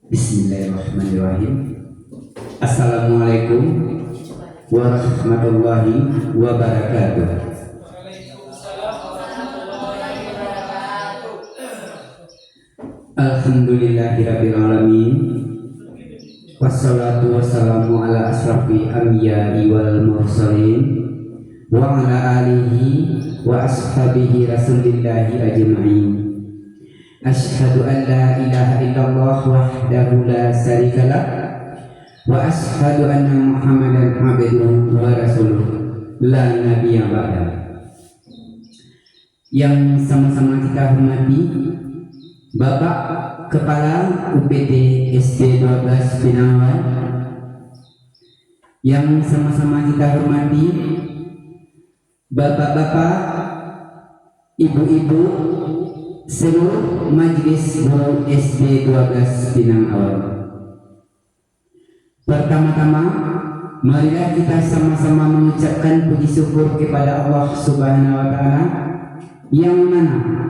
Bismillahirrahmanirrahim. Assalamualaikum warahmatullahi wabarakatuh. Alhamdulillahirabbil alamin. Wassalatu wassalamu ala asrafil anbiya'i wal mursalin wa ala alihi wa ashabihi rasulillahi ajma'in. Asyhadu an la ilaha illallah wahdahu la syarikalah wa asyhadu anna Muhammadan abduhu wa rasuluh la nabiyya ba'da. Yang sama-sama kita hormati Bapak Kepala UPT SD 12 Pinangwan, yang sama-sama kita hormati Bapak-bapak, Ibu-ibu, seluruh majelis guru SD 12 Pinang Awal. Pertama-tama, marilah kita sama-sama mengucapkan puji syukur kepada Allah Subhanahu wa Ta'ala, yang mana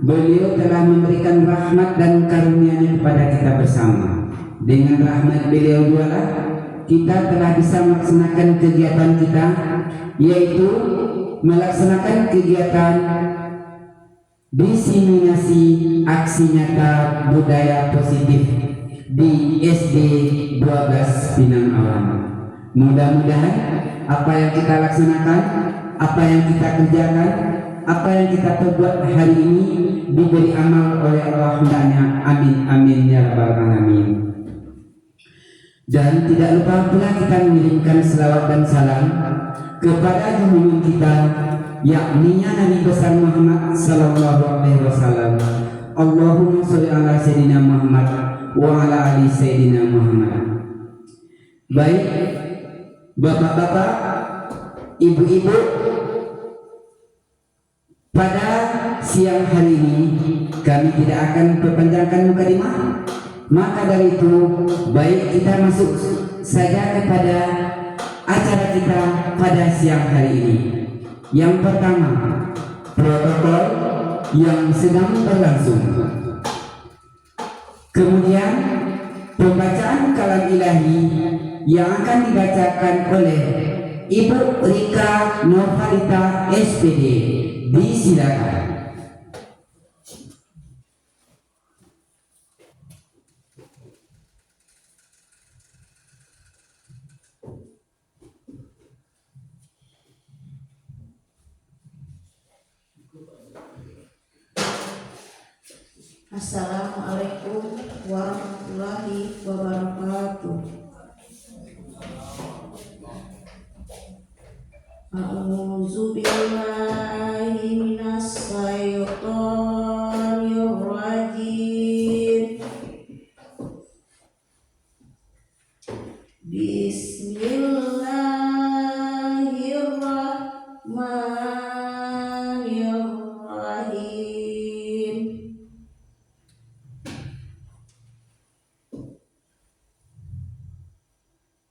Beliau telah memberikan rahmat dan karunia-Nya kepada kita bersama. Dengan rahmat Beliau jualah kita telah bisa melaksanakan kegiatan kita, yaitu melaksanakan kegiatan diseminasi aksi nyata budaya positif di SD 12 Pinang Awan. Mudah-mudahan apa yang kita laksanakan, apa yang kita kerjakan, apa yang kita perbuat hari ini diberi amal oleh Allah hendaknya. Amin amin ya rabbal alamin. Dan tidak lupa pula kita mengirimkan selawat dan salam kepada junjungan kita, yakni Nabi besar Muhammad sallallahu alaihi wasallam. Allahumma sholli ala sayyidina Muhammad wa ala ali sayyidina Muhammad. Baik Bapak-bapak, Ibu-ibu, pada siang hari ini kami tidak akan perpanjangkan mukadimah. Maka dari itu, baik kita masuk saja kepada acara kita pada siang hari ini. Yang pertama, protokol yang sedang berlangsung. Kemudian pembacaan kalam ilahi yang akan dibacakan oleh Ibu Rika Nurhalita SPD. Disilakan. Assalamualaikum warahmatullahi wabarakatuh. A'udzu billahi minas syaitonir rajim. Bismillahirrahmanirrahim.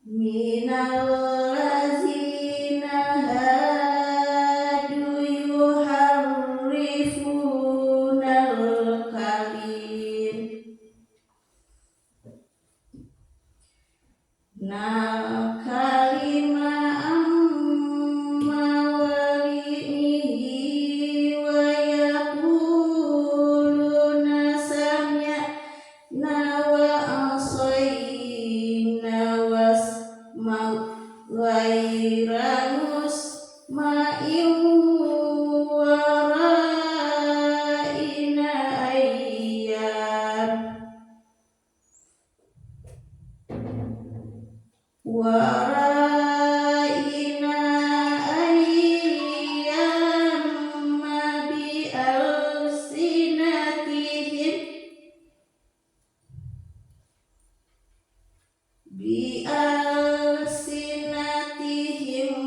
Minal ladzina hadu yuharrifunal kalim kalima amma walinihi wa yaquluna sami'na wa asayna ghaira musma'in wara'ina ayyam bi alsinatihim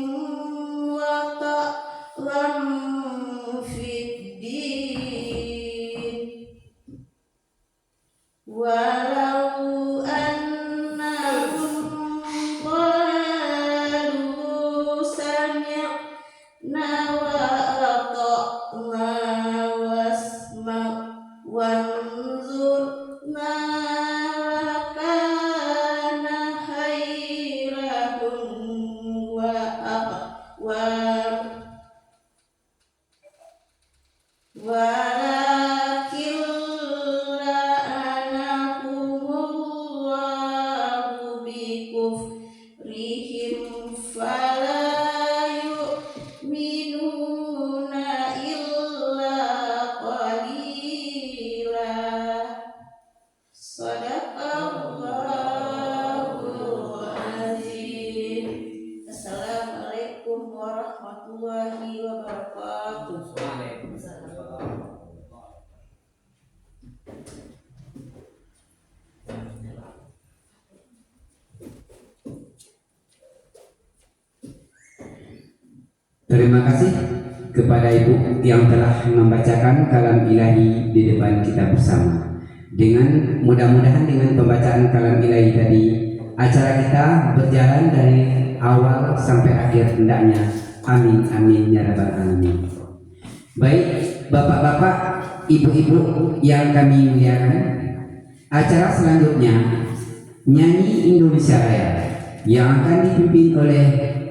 wa ta'lam fid din walau annahum qalu sami'na wa ata'na wanzurna Terima kasih kepada Ibu yang telah membacakan kalam ilahi di depan kita bersama. Dengan mudah-mudahan dengan pembacaan kalam ilahi tadi, acara kita berjalan dari awal sampai akhir hendaknya. Amin amin ya rabbal alamin. Baik, bapak-bapak, ibu-ibu yang kami muliakan, acara selanjutnya nyanyi Indonesia Raya yang akan dipimpin oleh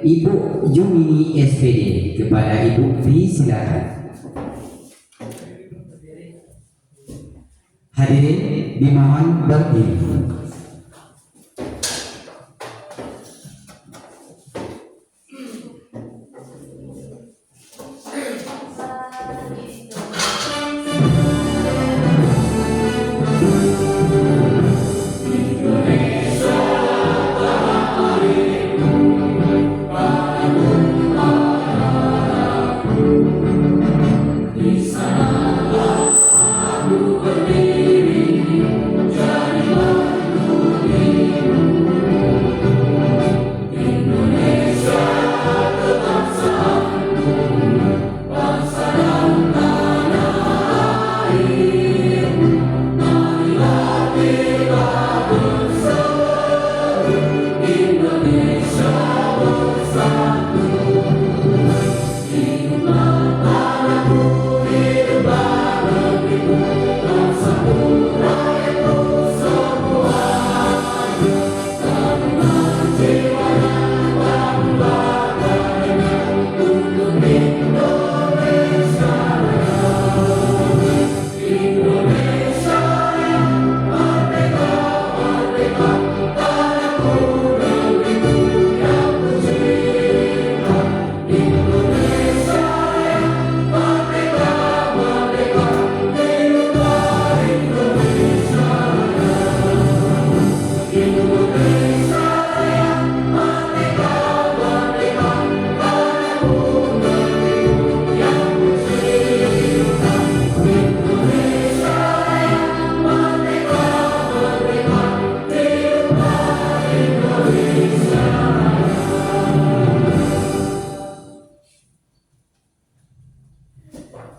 Ibu Jumini SPD. Kepada Ibu disilakan. Hadirin dimohon berdiri.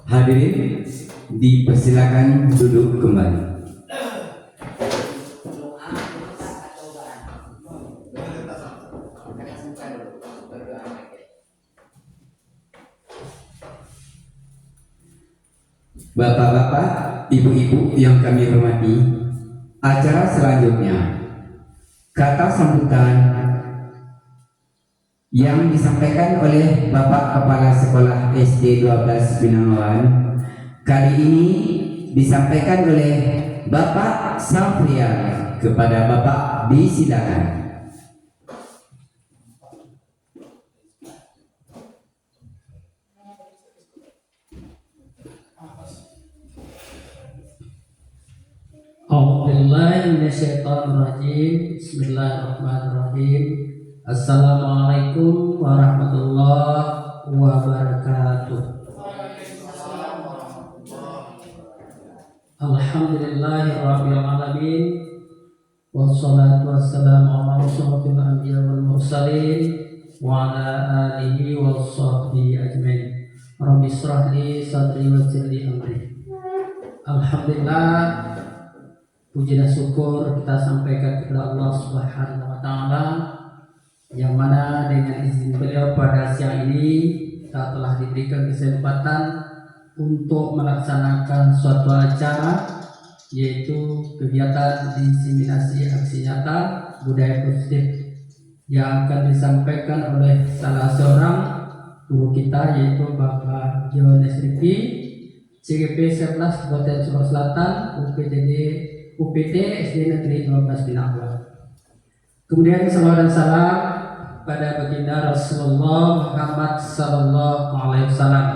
Hadirin dipersilakan duduk kembali. Bapak-bapak, ibu-ibu yang kami hormati, acara selanjutnya kata sambutan yang disampaikan oleh Bapak Kepala Sekolah SD 12 Binangawan. Kali ini disampaikan oleh Bapak Safrian. Kepada Bapak disilakan. A'udzubillahiminasyaitonirrajim. Bismillahirrahmanirrahim. Assalamualaikum warahmatullahi wabarakatuh. Alhamdulillahirabbil alamin. Wassalatu wassalamu ala asyrofil anbiya wal mursalin wa ala alihi washabbihi ajmain. Rabbi shrah li sadri wa yassir li amri. Alhamdulillah, puji dan syukur kita sampaikan kepada Allah Subhanahu wa taala, yang mana dengan izin beliau pada siang ini kita telah diberikan kesempatan untuk melaksanakan suatu acara, yaitu kegiatan diseminasi aksi nyata budaya positif yang akan disampaikan oleh salah seorang guru kita, yaitu Bapak Jones Rifi, CGP 11 Kabupaten Sulawesi Selatan, UPT SD Negeri 12 Binangawan. Kemudian salawat dan salam pada baginda Rasulullah Muhammad Sallallahu Alaihi Wasallam,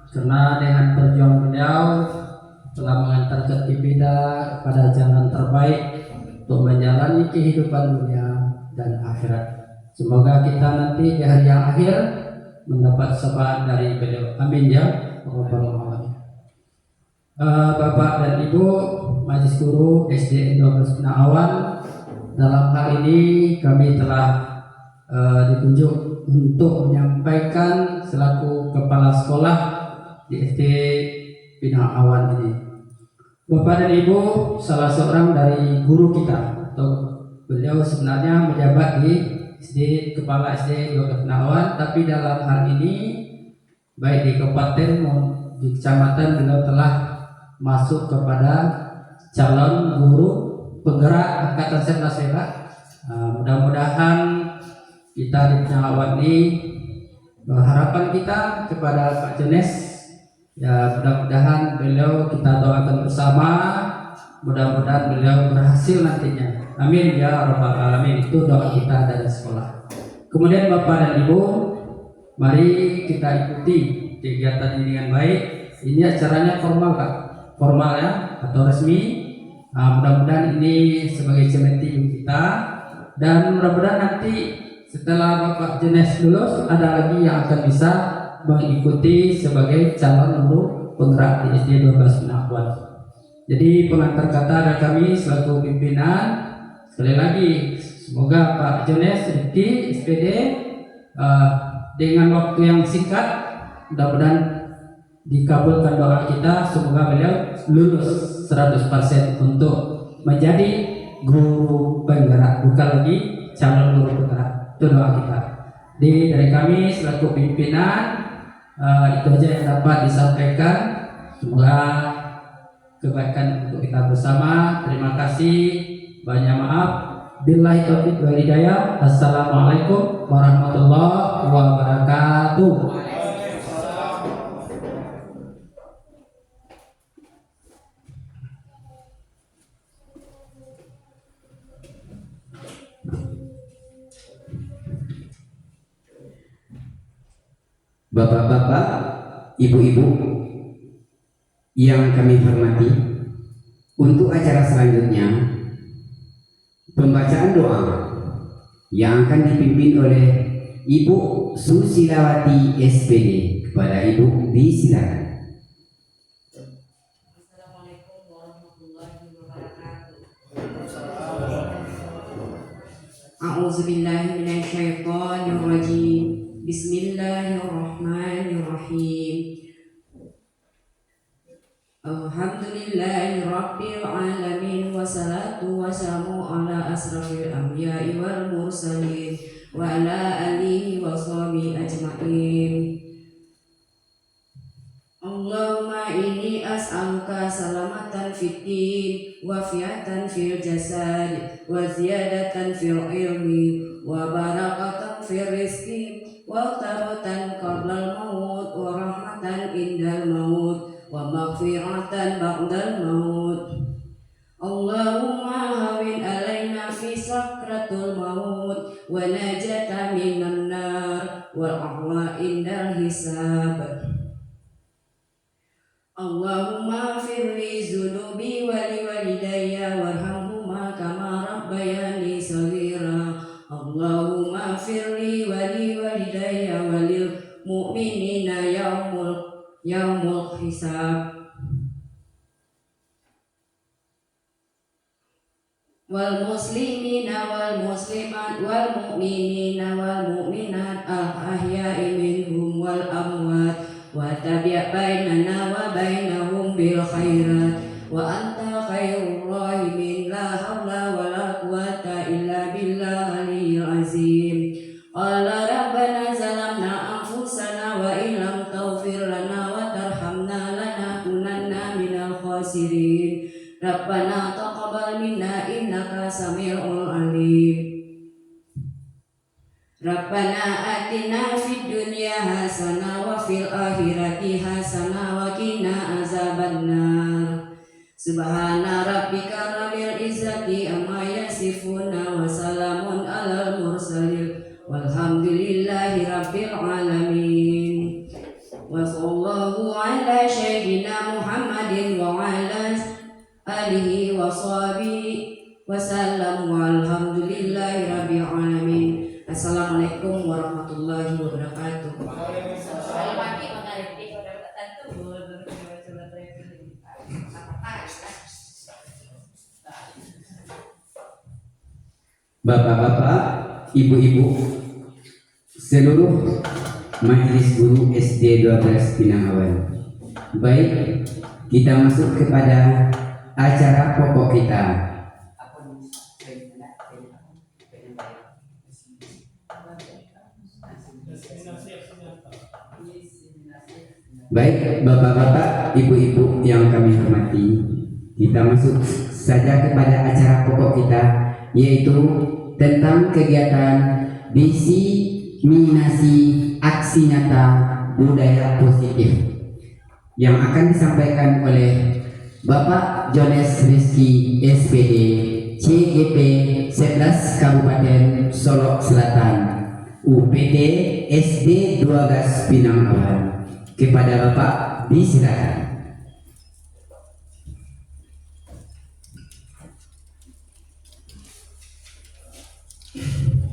karena dengan perjuangan beliau telah mengantarkan kita pada jalan terbaik untuk menjalani kehidupan dunia dan akhirat. Semoga kita nanti di hari yang akhir mendapat syafaat dari beliau. Amin ya rabbal alamin. Bapak dan Ibu Majelis Guru SD 12 Binangawan, dalam hal ini kami telah ditunjuk untuk menyampaikan selaku kepala sekolah di SD Pinang Awan ini. Bapak dan Ibu, salah seorang dari guru kita, atau beliau sebenarnya menjabat di Kepala SD 12 Pinang Awan, tapi dalam hal ini baik di kabupaten maupun di kecamatan beliau telah masuk kepada calon guru penggerak angkatan 11 ya Pak. Mudah-mudahan kita di Pinang Awan ini, harapan kita kepada Pak Jones, ya mudah-mudahan beliau kita doakan bersama, mudah-mudahan beliau berhasil nantinya. Amin ya rabbal alamin. Itu doa kita dari sekolah. Kemudian Bapak dan Ibu, mari kita ikuti kegiatan ini dengan baik. Ini acaranya formal Pak, formal ya, atau resmi. Mudah-mudahan ini sebagai cemeti kita, dan mudah-mudahan nanti setelah Bapak Jones lulus ada lagi yang akan bisa mengikuti sebagai calon guru penggerak di SD 12 Pinang Awan. Jadi pengantar kata dari kami selaku pimpinan, sekali lagi semoga Pak Jones Rifki SPD dengan waktu yang singkat mudah-mudahan dikabulkan doa kita, semoga beliau lulus 100% untuk menjadi guru penggerak, bukan lagi calon guru penggerak. Itu doa kita. Dari kami selaku pimpinan, itu aja yang dapat disampaikan. Semoga kebaikan untuk kita bersama. Terima kasih, banyak maaf. Billahi taufiq wal hidayah. Assalamualaikum warahmatullahi wabarakatuh. Bapak-bapak, ibu-ibu yang kami hormati, untuk acara selanjutnya pembacaan doa yang akan dipimpin oleh Ibu Susilawati SPD. Kepada Ibu disilakan. Assalamualaikum warahmatullahi wabarakatuh. A'udzubillahi minasyaitonirrajim. Bismillahirrahmanirrahim. Alhamdulillahi rabbil alamin, wassalatu wassalamu ala asrafil anbiya'i wal mursalin wa ala alihi wa sahbihi ajma'in. Allahumma inni as'aluka salamatan fid din wa fiatan fil jasad wa ziyadatan fil ilmi wa barakatan fil rizqi wa taratan qablal maut wa rahmatan indal maut wa maghfiratan ba'dal maut. Allahumma hawin alaina fi sakratul maut wa najata minan nar wal ahwa indal hisab. Allahumma firli zunubi wali walidayya warhamhuma kama rabbayani saghira. Allahumma firli wali walidayya walil mu'minina yaumul hisab. Wal muslimina wal muslimat wal mu'minina wal mu'minat al ahya'i minhum wal amwat wa tabi' bainana wa bainahum bil khairat wa anta khairur rahimin. La haula wa la quwata illa billahil azim. Qala rabbana zalamna anfusana wa illam taghfir lana wa tarhamna lanakunanna minal khasirin. Rabbana taqabbal minna innaka samiul alim. Rabbana atina fid dunya hasanah wa fil akhirati hasanah wa qina azabannar. Subhana rabbika rabbil izzati amma yasifuna wa salamun alal mursalin walhamdulillahi rabbil alamin. Wa sallallahu ala sayyidina Muhammadin wa ala alihi wa sahbihi wa sallam walhamdulillahi rabbil alamin. Assalamualaikum warahmatullahi wabarakatuh. Bapak-bapak, ibu-ibu, seluruh Majelis Guru SD 12 Pinangawan. Baik, kita masuk kepada acara pokok kita. Baik, bapak-bapak, ibu-ibu yang kami hormati, kita masuk saja kepada acara pokok kita, yaitu tentang kegiatan diseminasi aksi nyata budaya positif yang akan disampaikan oleh Bapak Jones Rizky SPD CGP 11 Kabupaten Solok Selatan UPT SD 12 Pinangawan. Kepada Bapak disilakan.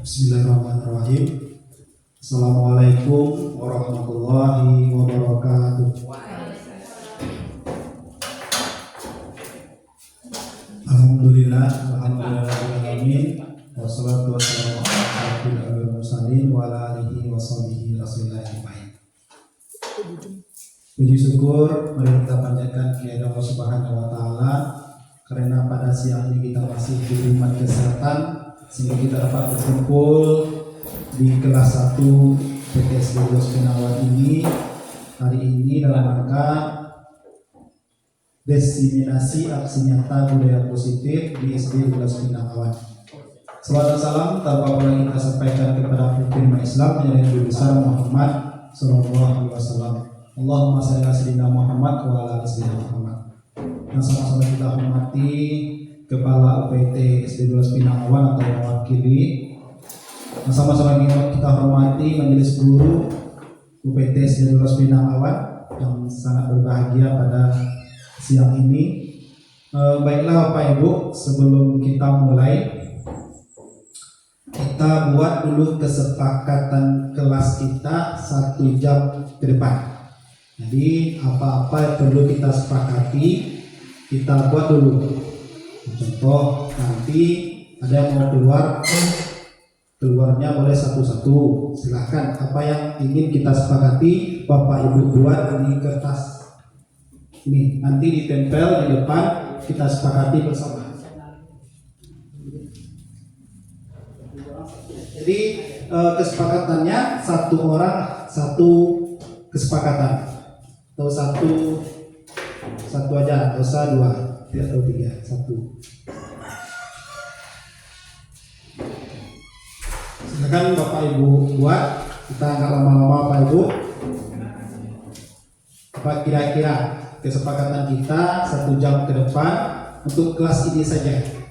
Bismillahirrahmanirrahim. Assalamualaikum warahmatullahi wabarakatuh. Alhamdulillah, alhamdulillahirrahmanirrahim. Wassalatu wassalamu ala asyrofil mursalin wa ala alihi wa sahbihi rasulillah ajmain. Puji syukur mari kita panjatkan kehadirat Allah Subhanahu wa taala karena pada siang ini kita masih diberi kesehatan sehingga kita dapat berkumpul di kelas 1 PTS 12 Pinangawan ini hari ini dalam rangka diseminasi aksi nyata budaya positif di SD 12 Pinangawan. Salawat dan salam tanpa lagi kita sampaikan kepada pemimpin Islam yang Nabi besar Muhammad sallallahu alaihi wasallam. Allahumma shalli ala sayyidina Muhammad wa ala ali sayyidina Muhammad. Yang sama-sama kita hormati Kepala UPT SD 12 Pinangawan atau mewakili. Yang sama-sama kita hormati Majelis Guru UPT SD 12 Pinangawan yang sangat berbahagia pada siang ini. Baiklah Bapak Ibu, sebelum kita mulai, kita buat dulu kesepakatan kelas kita 1 jam ke depan. Jadi apa-apa yang perlu kita sepakati kita buat dulu. Contoh, nanti ada yang mau keluarnya boleh satu-satu, silahkan. Apa yang ingin kita sepakati Bapak Ibu buat di kertas ini, nanti ditempel di depan, kita sepakati bersama. Jadi kesepakatannya satu orang satu kesepakatan, atau satu aja, atau dua, tidak tahu 3, 1. Silakan Bapak Ibu buat, kita nggak lama-lama Bapak Ibu. Apa kira-kira kesepakatan kita 1 jam ke depan untuk kelas ini saja?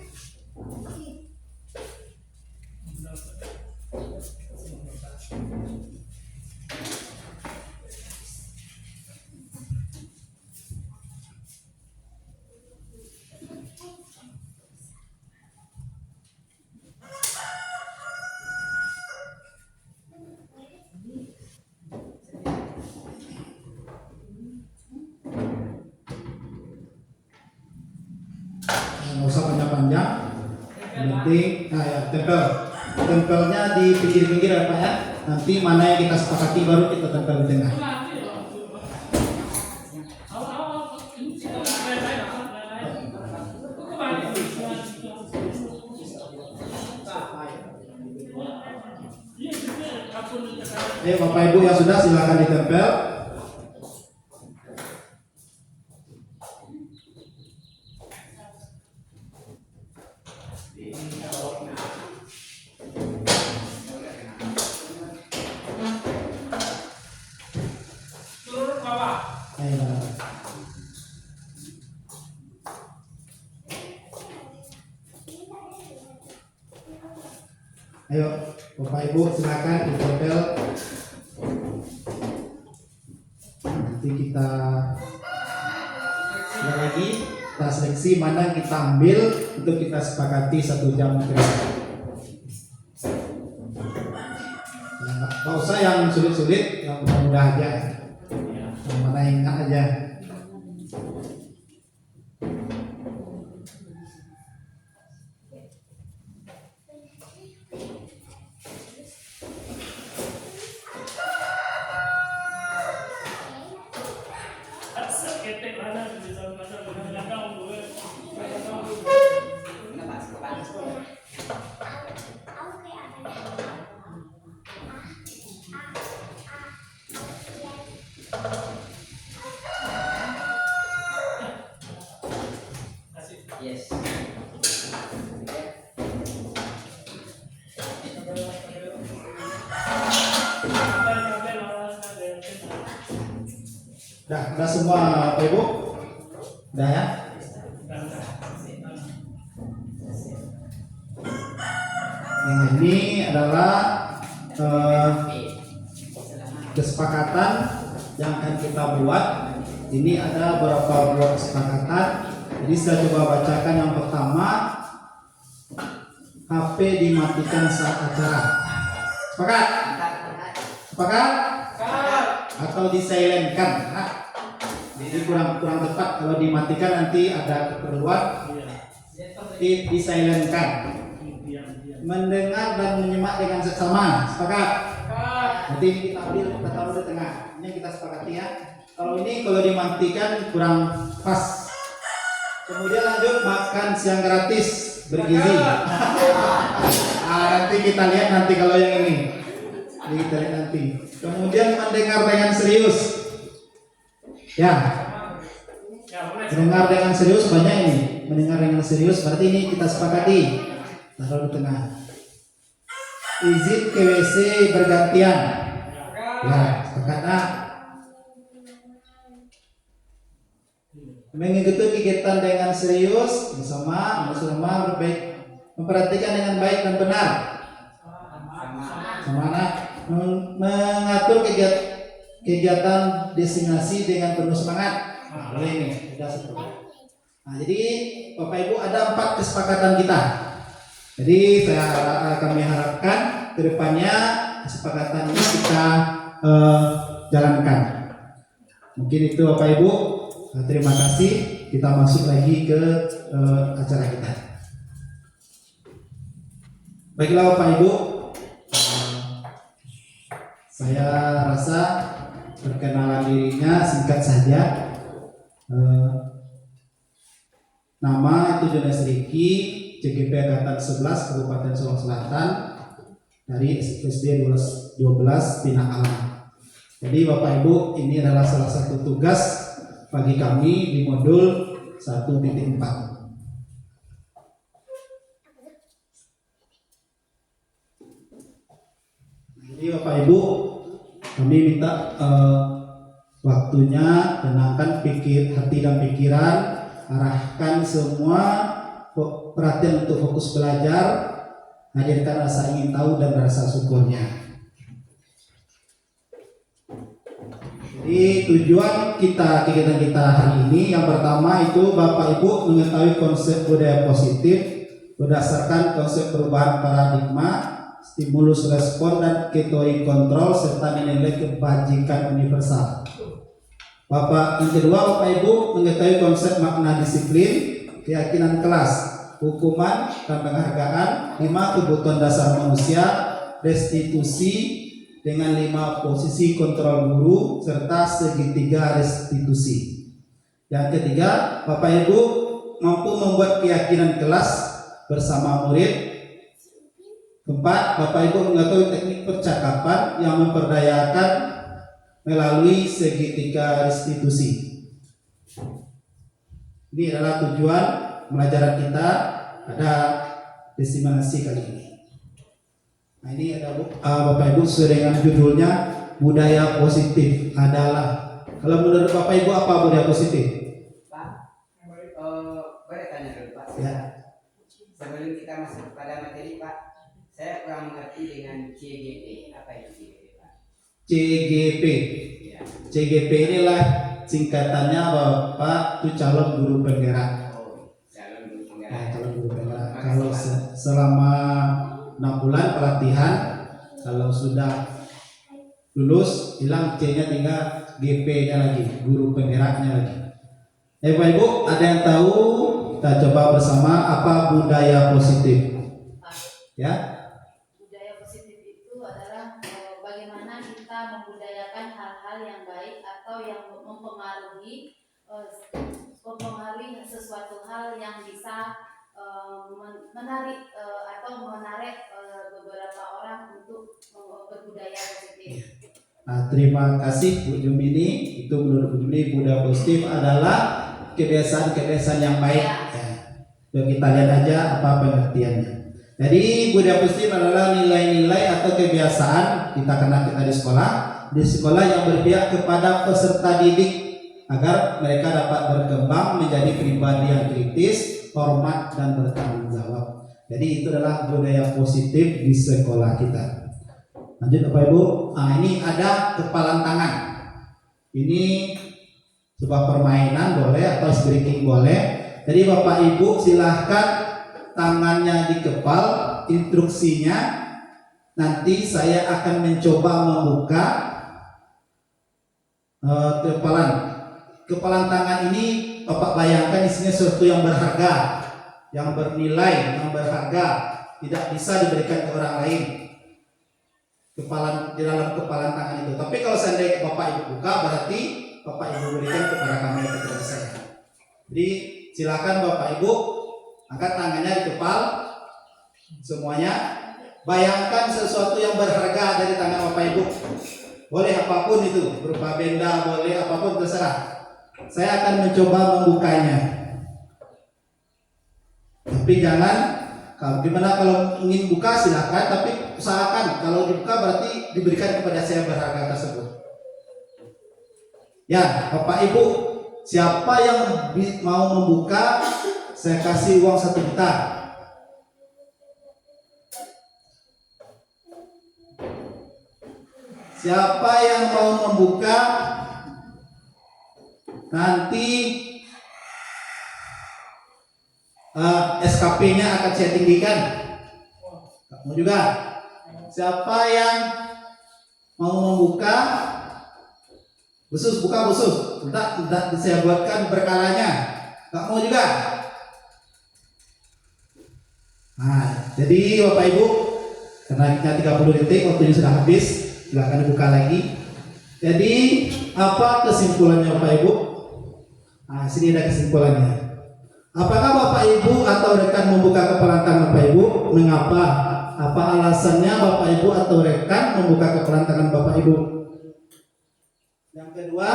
Nggak usah panjang-panjang, yang penting tempelnya di pinggir-pinggir ya Pak ya. Nanti mana yang kita sepakati baru kita tempel di tengah. Ayo Bapak Ibu yang sudah silakan ditempel. Ayo Bapak Ibu silakan ditempel. Nanti kita sekali lagi kita seleksi mana yang kita ambil untuk kita sepakati 1 jam ke depan. Nggak usah yang sulit-sulit, yang mudah-mudah aja. Yang mana yang enak aja. Udah semua Bapak Ibu? Udah ya? Yang ini adalah kesepakatan yang akan kita buat. Ini ada beberapa buah kesepakatan. Jadi saya coba bacakan yang pertama. HP dimatikan saat acara. Sepakat? Sepakat? Atau disilentkan? Jadi kurang tepat kalau dimatikan, nanti ada keperluan. Disilentkan. Mendengar dan menyimak dengan seksama. Sepakat? Nanti kita ambil, kita taruh di tengah. Ini kita sepakati ya. Kalau dimatikan kurang pas. Kemudian lanjut, makan siang gratis bergizi. Nanti kita lihat nanti kalau yang ini. Jadi kita lihat nanti. Kemudian mendengar dengan serius. Ya. Mendengar dengan serius banyak ini. Mendengar dengan serius berarti ini kita sepakati. Taruh di tengah. Izin ke WC bergantian. Ya, sepakat ah. Mengikuti kegiatan dengan serius bersama berbaik, memperhatikan dengan baik dan benar. Sama. Mengatur kegiatan destinasi dengan penuh semangat. Boleh ini, sudah satu. Nah, jadi Bapak Ibu ada 4 kesepakatan kita. Jadi kami harapkan kedepannya kesepakatan ini kita jalankan. Mungkin itu Bapak Ibu. Terima kasih. Kita masuk lagi ke acara kita. Baiklah Bapak Ibu, saya rasa perkenalan dirinya singkat saja. Nama itu Jonas Riki, CGP Angkatan 11 Kabupaten Solok Selatan, dari SD 12 Bina Alam. Jadi Bapak Ibu, ini adalah salah satu tugas bagi kami di modul 1.4. Jadi Bapak Ibu, kami minta waktunya, tenangkan hati dan pikiran, arahkan semua perhatian untuk fokus belajar, hadirkan rasa ingin tahu dan rasa syukurnya. Jadi tujuan kegiatan kita hari ini yang pertama itu Bapak Ibu mengetahui konsep budaya positif berdasarkan konsep perubahan paradigma, stimulus respon dan ketoi kontrol serta nilai kebajikan universal. Yang kedua Bapak Ibu mengetahui konsep makna disiplin, keyakinan kelas, hukuman dan penghargaan, 5 kebutuhan dasar manusia, restitusi dengan 5 posisi kontrol guru serta segitiga restitusi. Yang ketiga, Bapak Ibu mampu membuat keyakinan kelas bersama murid. 4, Bapak Ibu mengetahui teknik percakapan yang memperdayakan melalui segitiga restitusi. Ini adalah tujuan pembelajaran kita pada destinasi kali ini. Nah, ini ada Bapak Ibu sesuai dengan judulnya budaya positif adalah. Kalau menurut Bapak Ibu apa budaya positif? Pak, boleh tanya dulu Pak? Ya. Sebelum kita masuk pada materi Pak, saya kurang mengerti dengan CGP. Apa itu CGP Pak? CGP. Ya. CGP inilah singkatannya Bapak itu calon guru penggerak. Calon guru penggerak. Nah, calon guru penggerak. Kalau selama 6 bulan pelatihan, kalau sudah lulus hilang C-nya, tinggal GP-nya lagi, guru penggeraknya lagi. Bapak Ibu, ada yang tahu? Kita coba bersama apa budaya positif? Ya. Budaya positif itu adalah bagaimana kita membudayakan hal-hal yang baik atau yang mempengaruhi sesuatu hal yang bisa menarik beberapa orang untuk berbudaya positif. Nah, terima kasih Bu Jumini. Itu menurut Bu Jumini budaya positif adalah kebiasaan-kebiasaan yang baik. Ya. Kita lihat aja apa pengertiannya. Jadi budaya positif adalah nilai-nilai atau kebiasaan kita di sekolah yang berpihak kepada peserta didik agar mereka dapat berkembang menjadi pribadi yang kritis, hormat dan bertanggung jawab. Jadi itu adalah budaya positif di sekolah kita. Lanjut Bapak Ibu. Nah, ini ada kepalan tangan. Ini sebuah permainan boleh atau breaking boleh. Jadi Bapak Ibu silahkan tangannya dikepal. Instruksinya nanti saya akan mencoba membuka kepalan tangan ini. Bapak bayangkan isinya sesuatu yang berharga, yang bernilai, yang berharga, tidak bisa diberikan ke orang lain. Di dalam kepalan tangan itu. Tapi kalau seandainya Bapak Ibu buka, berarti Bapak Ibu berikan kepada kami atau kepada saya. Jadi silakan Bapak Ibu angkat tangannya dikepal semuanya. Bayangkan sesuatu yang berharga dari tangan Bapak Ibu. Boleh apapun itu, berupa benda, boleh apapun, terserah. Saya akan mencoba membukanya. Tapi jangan, gimana kalau ingin buka silakan, tapi usahakan kalau dibuka berarti diberikan kepada saya berharga tersebut. Ya, Bapak Ibu, siapa yang mau membuka, saya kasih uang 1 juta. Siapa yang mau membuka, nanti SKP-nya akan saya tinggikan. Kamu juga. Siapa yang mau membuka, buka khusus. Tidak saya buatkan berkalanya. Kamu juga. Nah, jadi Bapak Ibu, karena kita 30 detik waktunya sudah habis, silakan dibuka lagi. Jadi apa kesimpulannya Bapak Ibu? Nah, sini ada kesimpulannya. Apakah Bapak Ibu atau rekan membuka kepalan tangan Bapak Ibu? Mengapa? Apa alasannya Bapak Ibu atau rekan membuka kepalan tangan Bapak Ibu? Yang kedua,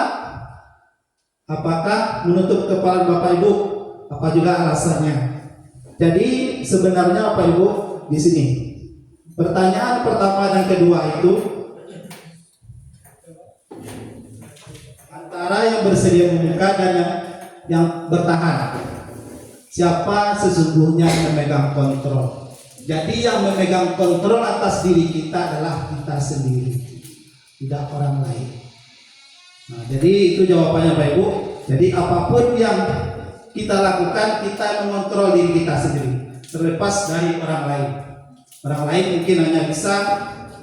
apakah menutup kepala Bapak Ibu? Apa juga alasannya? Jadi sebenarnya Bapak Ibu di sini. Pertanyaan pertama dan kedua itu antara yang bersedia membuka dan yang bertahan. Siapa sesungguhnya yang memegang kontrol? Jadi yang memegang kontrol atas diri kita adalah kita sendiri, tidak orang lain. Nah, jadi itu jawabannya Bapak Ibu. Jadi apapun yang kita lakukan, kita mengontrol diri kita sendiri, terlepas dari orang lain. Orang lain mungkin hanya bisa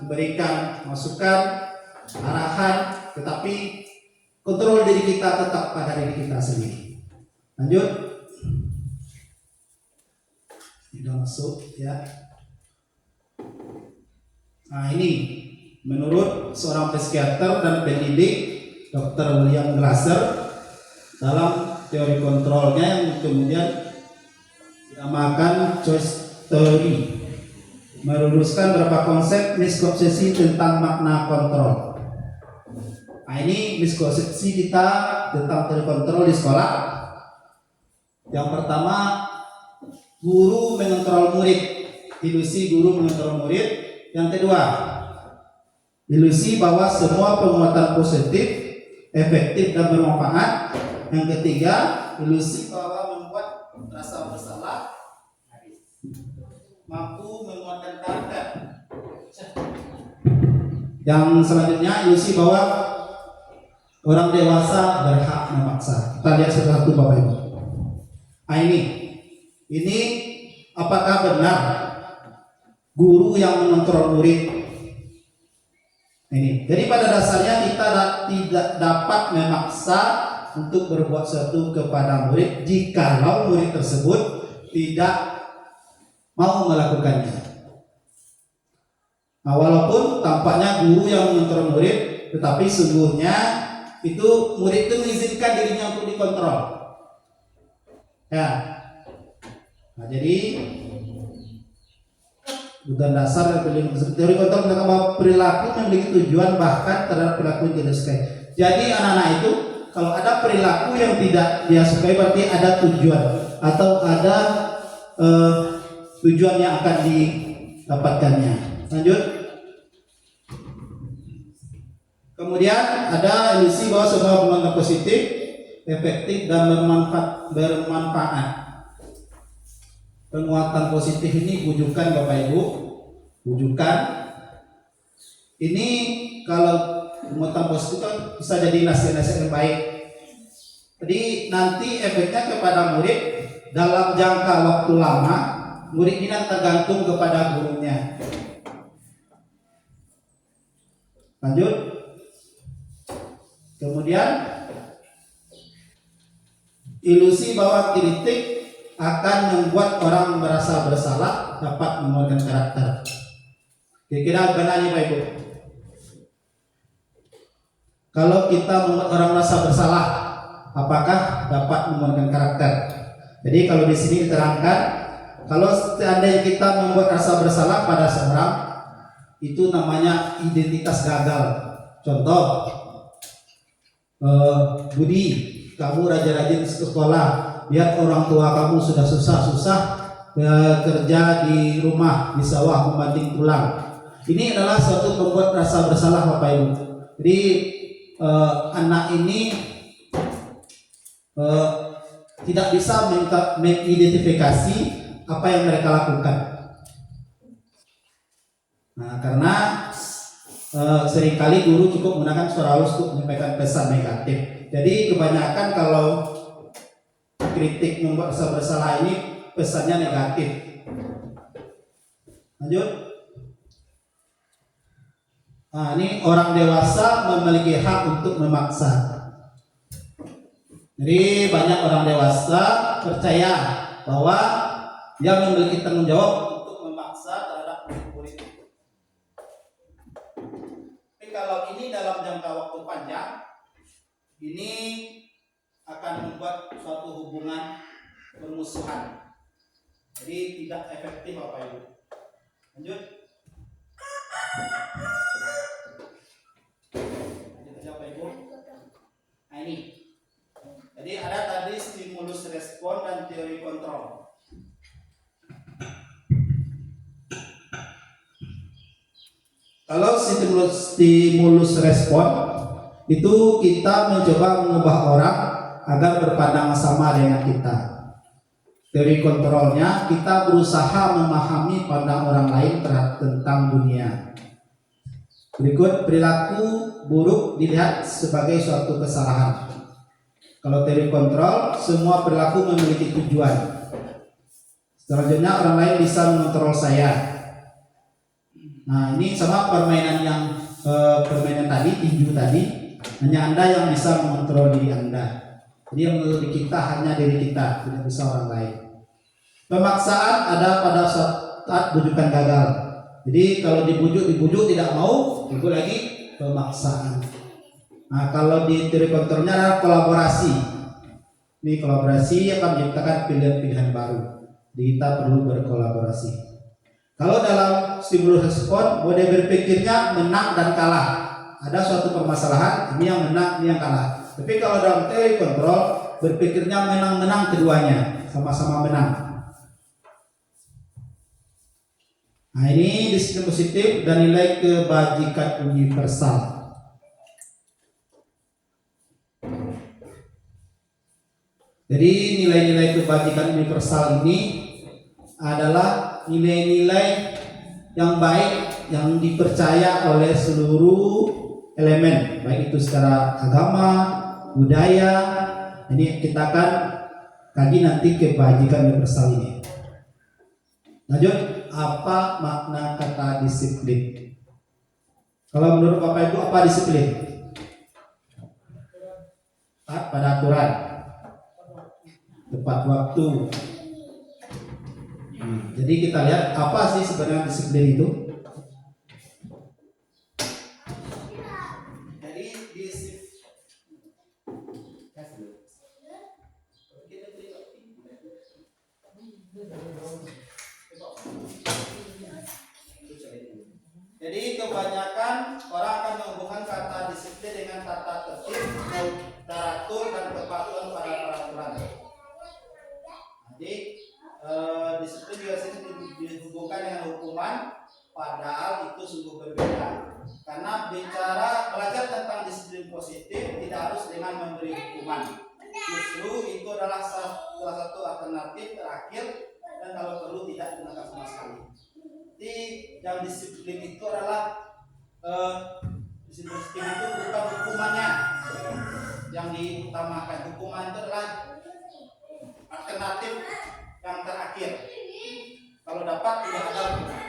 memberikan masukan, arahan, tetapi kontrol diri kita tetap pada diri kita sendiri. Lanjut. Sudah masuk ya. Nah, ini menurut seorang psikiater dan pendidik Dr. William Glasser dalam teori kontrolnya yang kemudian dinamakan choice theory, meluruskan beberapa konsep miskonsepsi tentang makna kontrol. Nah, ini miskonsepsi kita tentang teori kontrol di sekolah. Yang pertama, guru mengontrol murid, ilusi guru mengontrol murid. Yang kedua, ilusi bahwa semua penguatan positif efektif dan bermanfaat. Yang ketiga, ilusi bahwa membuat rasa bersalah mampu menguatkan karakter. Yang selanjutnya, ilusi bahwa orang dewasa berhak memaksa. Kita lihat satu-satu Bapak Ibu. Nah, ini apakah benar guru yang mengontrol murid? Ini. Jadi pada dasarnya kita tidak dapat memaksa untuk berbuat sesuatu kepada murid jikalau murid tersebut tidak mau melakukannya. Nah, walaupun tampaknya guru yang mengontrol murid, tetapi sungguhnya itu murid itu mengizinkan dirinya untuk dikontrol. Ya. Nah, jadi bukan dasar teori kontrol tentang bahwa perilaku memiliki tujuan bahkan terhadap perilaku yang tidak disukai. Jadi anak-anak itu kalau ada perilaku yang tidak dia sukai berarti ada tujuan atau ada tujuan yang akan didapatkannya. Lanjut. Kemudian ada ilusi bahwa semua penguatan positif efektif dan bermanfaat. Penguatan positif ini bujukan Bapak Ibu, bujukan ini kalau penguatan positif kan bisa jadi nasihat-nasihat yang baik. Jadi nanti efeknya kepada murid dalam jangka waktu lama, murid ini tergantung kepada gurunya. Lanjut. Kemudian ilusi bahwa kritik akan membuat orang merasa bersalah dapat menguatkan karakter. Kira-kira benar nih Pak Ibu. Kalau kita membuat orang merasa bersalah, apakah dapat menguatkan karakter? Jadi kalau di sini diterangkan, kalau seandainya kita membuat rasa bersalah pada seorang, itu namanya identitas gagal. Contoh, Budi, kamu rajin-rajin ke sekolah. Lihat orang tua kamu sudah susah-susah kerja di rumah, di sawah membanting tulang. Ini adalah suatu membuat rasa bersalah Bapak Ibu. Jadi anak ini tidak bisa mengidentifikasi apa yang mereka lakukan. Nah, karena seringkali guru cukup menggunakan suara halus untuk menyampaikan pesan negatif. Jadi kebanyakan kalau kritik membuat rasa bersalah ini pesannya negatif. Lanjut. Nah, ini orang dewasa memiliki hak untuk memaksa. Jadi banyak orang dewasa percaya bahwa dia memiliki tanggung jawab untuk memaksa terhadap murid-murid. Tapi kalau ini dalam jangka waktu panjang, ini akan membuat suatu hubungan permusuhan. Jadi tidak efektif Bapak Ibu. Lanjut. Lanjut aja Bapak Ibu. Nah ini. Jadi ada tadi stimulus respon dan teori kontrol. Kalau stimulus respon itu kita mencoba mengubah orang agar berpandang sama dengan kita. Teori kontrolnya, kita berusaha memahami pandang orang lain tentang dunia. Berikut, perilaku buruk dilihat sebagai suatu kesalahan. Kalau teori kontrol, semua perilaku memiliki tujuan. Selanjutnya, orang lain bisa mengontrol saya. Nah, ini sama permainan yang permainan tadi, tinju tadi. Hanya Anda yang bisa mengontrol diri Anda. Jadi yang menurut kita hanya diri kita, tidak bisa orang lain. Pemaksaan ada pada saat bujukan gagal. Jadi kalau dibujuk tidak mau, itu lagi pemaksaan. Nah, kalau di teori kontrolnya adalah kolaborasi. Ini kolaborasi akan menciptakan pilihan-pilihan baru. Jadi kita perlu berkolaborasi. Kalau dalam stimulus respon, mode berpikirnya menang dan kalah. Ada suatu permasalahan, ini yang menang, ini yang kalah. Tapi kalau dalam teori kontrol, berpikirnya menang-menang keduanya, sama-sama menang. Nah, ini disiplin positif dan nilai kebajikan universal. Jadi nilai-nilai kebajikan universal ini adalah nilai-nilai yang baik yang dipercaya oleh seluruh elemen, baik itu secara agama, budaya. Ini kita akan kaji nanti kebajikan universal ini. Lanjut, apa makna kata disiplin? Kalau menurut Bapak Ibu apa disiplin? Taat pada aturan, tepat waktu. Jadi kita lihat apa sih sebenarnya disiplin itu? Jadi kebanyakan orang akan menghubungkan kata disiplin dengan tata tertib, teratur dan kepatuhan pada peraturan. Jadi disiplin juga sering dihubungkan dengan hukuman, padahal itu sungguh berbeda. Karena belajar tentang disiplin positif tidak harus dengan memberi hukuman. justru itu adalah salah satu alternatif terakhir, dan kalau perlu tidak digunakan sama sekali. Jadi yang disiplin itu adalah disiplin itu bukan hukumannya yang diutamakan. Hukuman itu adalah alternatif yang terakhir. Kalau dapat tidak ada hukuman.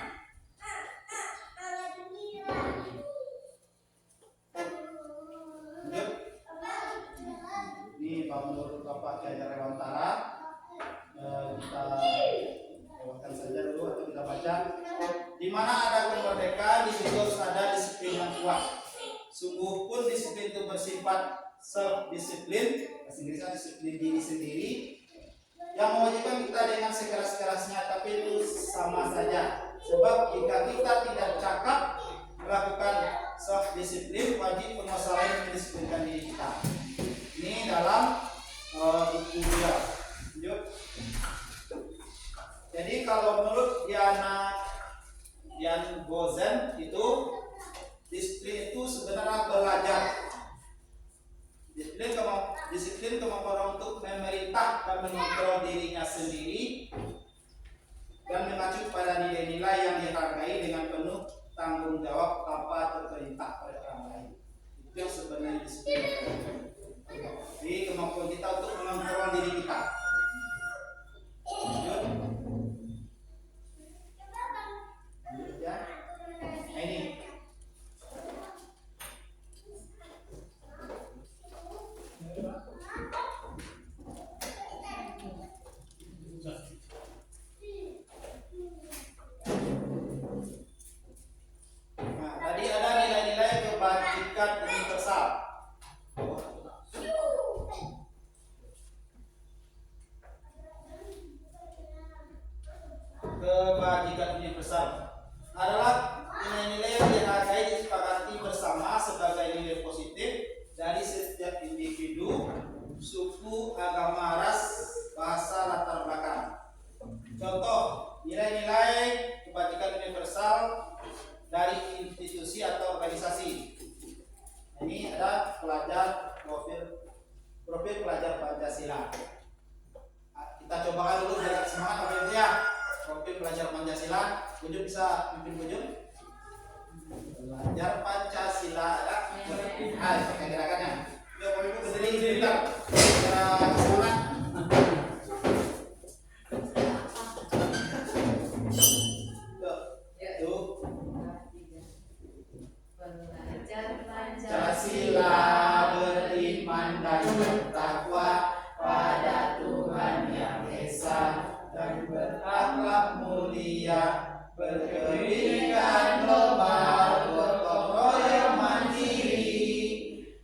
Ini menurut Bapak Kiai Rewantara, kita lewatkan saja dulu atau kita baca. Di mana ada kemerdekaan, di situ harus ada disiplin yang kuat. Sungguh pun disiplin itu bersifat self disiplin, bahasa Inggrisnya disiplin diri sendiri, yang mewajibkan kita dengan sekeras-kerasnya, tapi itu sama saja. Sebab jika kita tidak cakap melakukan self disiplin, wajib penguasa lain mendisiplinkan diri kita. Ini dalam buku dia. Lanjut. Jadi kalau menurut Dian Gozen itu disiplin itu sebenarnya belajar. Disiplin kemampuan untuk memerintah dan mengontrol dirinya sendiri dan mengacu pada nilai-nilai yang dihargai dengan penuh tanggung jawab tanpa terperintah oleh orang lain. Itu yang sebenarnya disiplin. Jadi kemampuan kita untuk mengontrol diri kita. Lanjut. Ya. Nah, ini. Nah, tadi ada nilai-nilai kebajikan universal. Kebajikan universal adalah nilai-nilai yang dihargai disepakati bersama sebagai nilai positif dari setiap individu, suku, agama, ras, bahasa, latar belakang. Contoh, nilai-nilai kebajikan universal dari institusi atau organisasi. Ini ada profil pelajar Pancasila. Kita coba dulu dari semangat apa itu ya. Profil pelajar Pancasila, Bujun bisa pimpin Bujun? Pelajar Pancasila, ada? Pakai gerakannya. Yuk, Bapak Ibu berdiri sebentar. Semangat. Pancasila beriman dan bertakwa pada Tuhan Yang Esa dan berakhlak mulia, berkebinekaan global, gotong royong mandiri,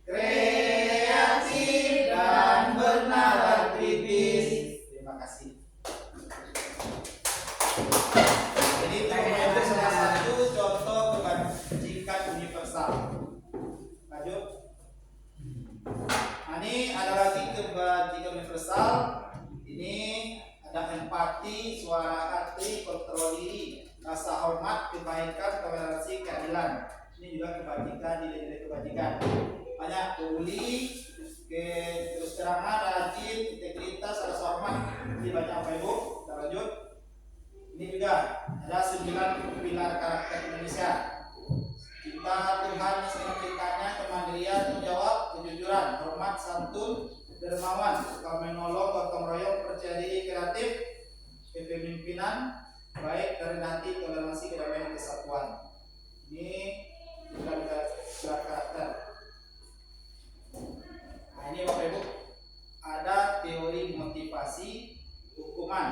kreatif dan bernalar kritis. Terima kasih. Jadi itu salah satu contoh kebajikan universal. Lanjut. Nah, ini ada lagi kebajikan universal. Ini ada empati, suara hati, kontrol diri, rasa hormat, kebaikan, toleransi, keadilan. Ini juga kebajikan, nilai-nilai kebajikan. Banyak peduli, terus terangan, rajin, integritas, rasa hormat. Ini banyak apa Ibu? Kita lanjut. Ini juga ada 9 pilar karakter Indonesia. Cinta Tuhan, cintanya, kemandirian, tanggung jawab, kejujuran, hormat, santun, dermawan, suka menolong, gotong royong, percaya diri, kreatif, kepemimpinan, baik, rendah hati, toleransi, kedamaian, kesatuan. Ini pilar karakter. Nah, ini Bapak Ibu, ada teori motivasi, hukuman,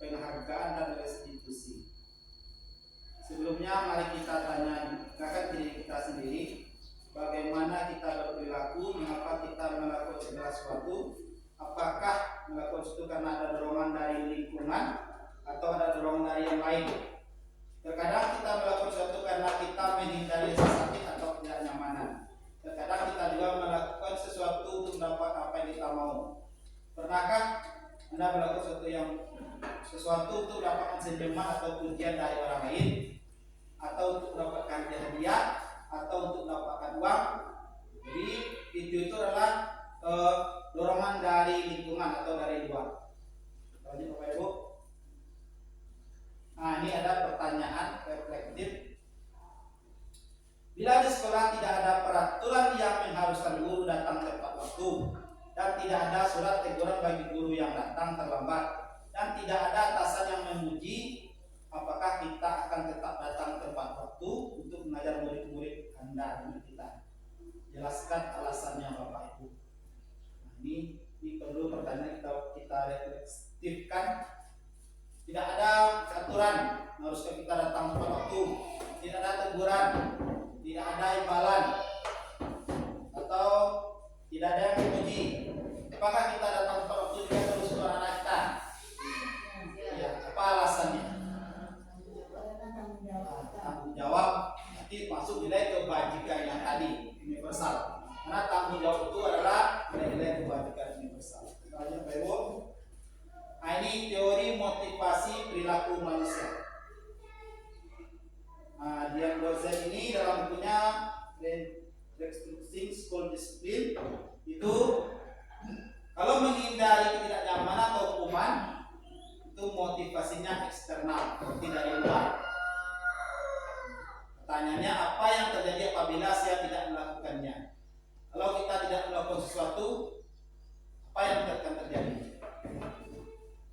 penghargaan, dan restitusi. Sebelumnya mari kita tanyakan diri kita sendiri, bagaimana kita berperilaku, mengapa kita melakukan segala sesuatu, apakah melakukan sesuatu karena ada dorongan dari lingkungan atau ada dorongan dari yang lain. Terkadang kita melakukan sesuatu karena kita menghindari sakit atau ketidaknyamanan. Terkadang kita juga melakukan sesuatu untuk mendapat apa yang kita mau. Pernahkah Anda melakukan sesuatu untuk mendapatkan senyuman atau pujian dari orang lain, atau untuk mendapatkan hadiah, atau untuk mendapatkan uang? Jadi itu adalah dorongan dari lingkungan atau dari luar. Lanjut Bapak Ibu. Nah, ini ada pertanyaan reflektif. Bila di sekolah tidak ada peraturan yang mengharuskan guru datang tepat waktu, dan tidak ada surat teguran bagi guru yang datang terlambat, dan tidak ada atasan yang memuji, apakah kita akan tetap datang tepat waktu untuk mengajar murid-murid Anda dan kita? Jelaskan alasannya Bapak Ibu. Nah, ini perlu pertanyaan kita refleksifkan. Tidak ada aturan harus kita datang tepat waktu, tidak ada teguran, tidak ada imbalan, atau tidak ada yang memuji. Apakah kita datang tepat waktu juga terus untuk anak kita? Ya, apa alasannya? Tanggung jawab nanti masuk nilai kebajikan yang tadi universal. Karena tanggung jawab itu adalah nilai kebajikan universal. Kita lanjut Pak Ibu. Nah, ini teori motivasi perilaku manusia. Nah, Dian Gozen ini dalam bukunya Restructuring School Discipline itu kalau menghindari ketidaknyamanan atau hukuman itu motivasinya eksternal, tidak dari luar. Pertanyaannya, apa yang terjadi apabila saya tidak melakukannya? Kalau kita tidak melakukan sesuatu, apa yang akan terjadi?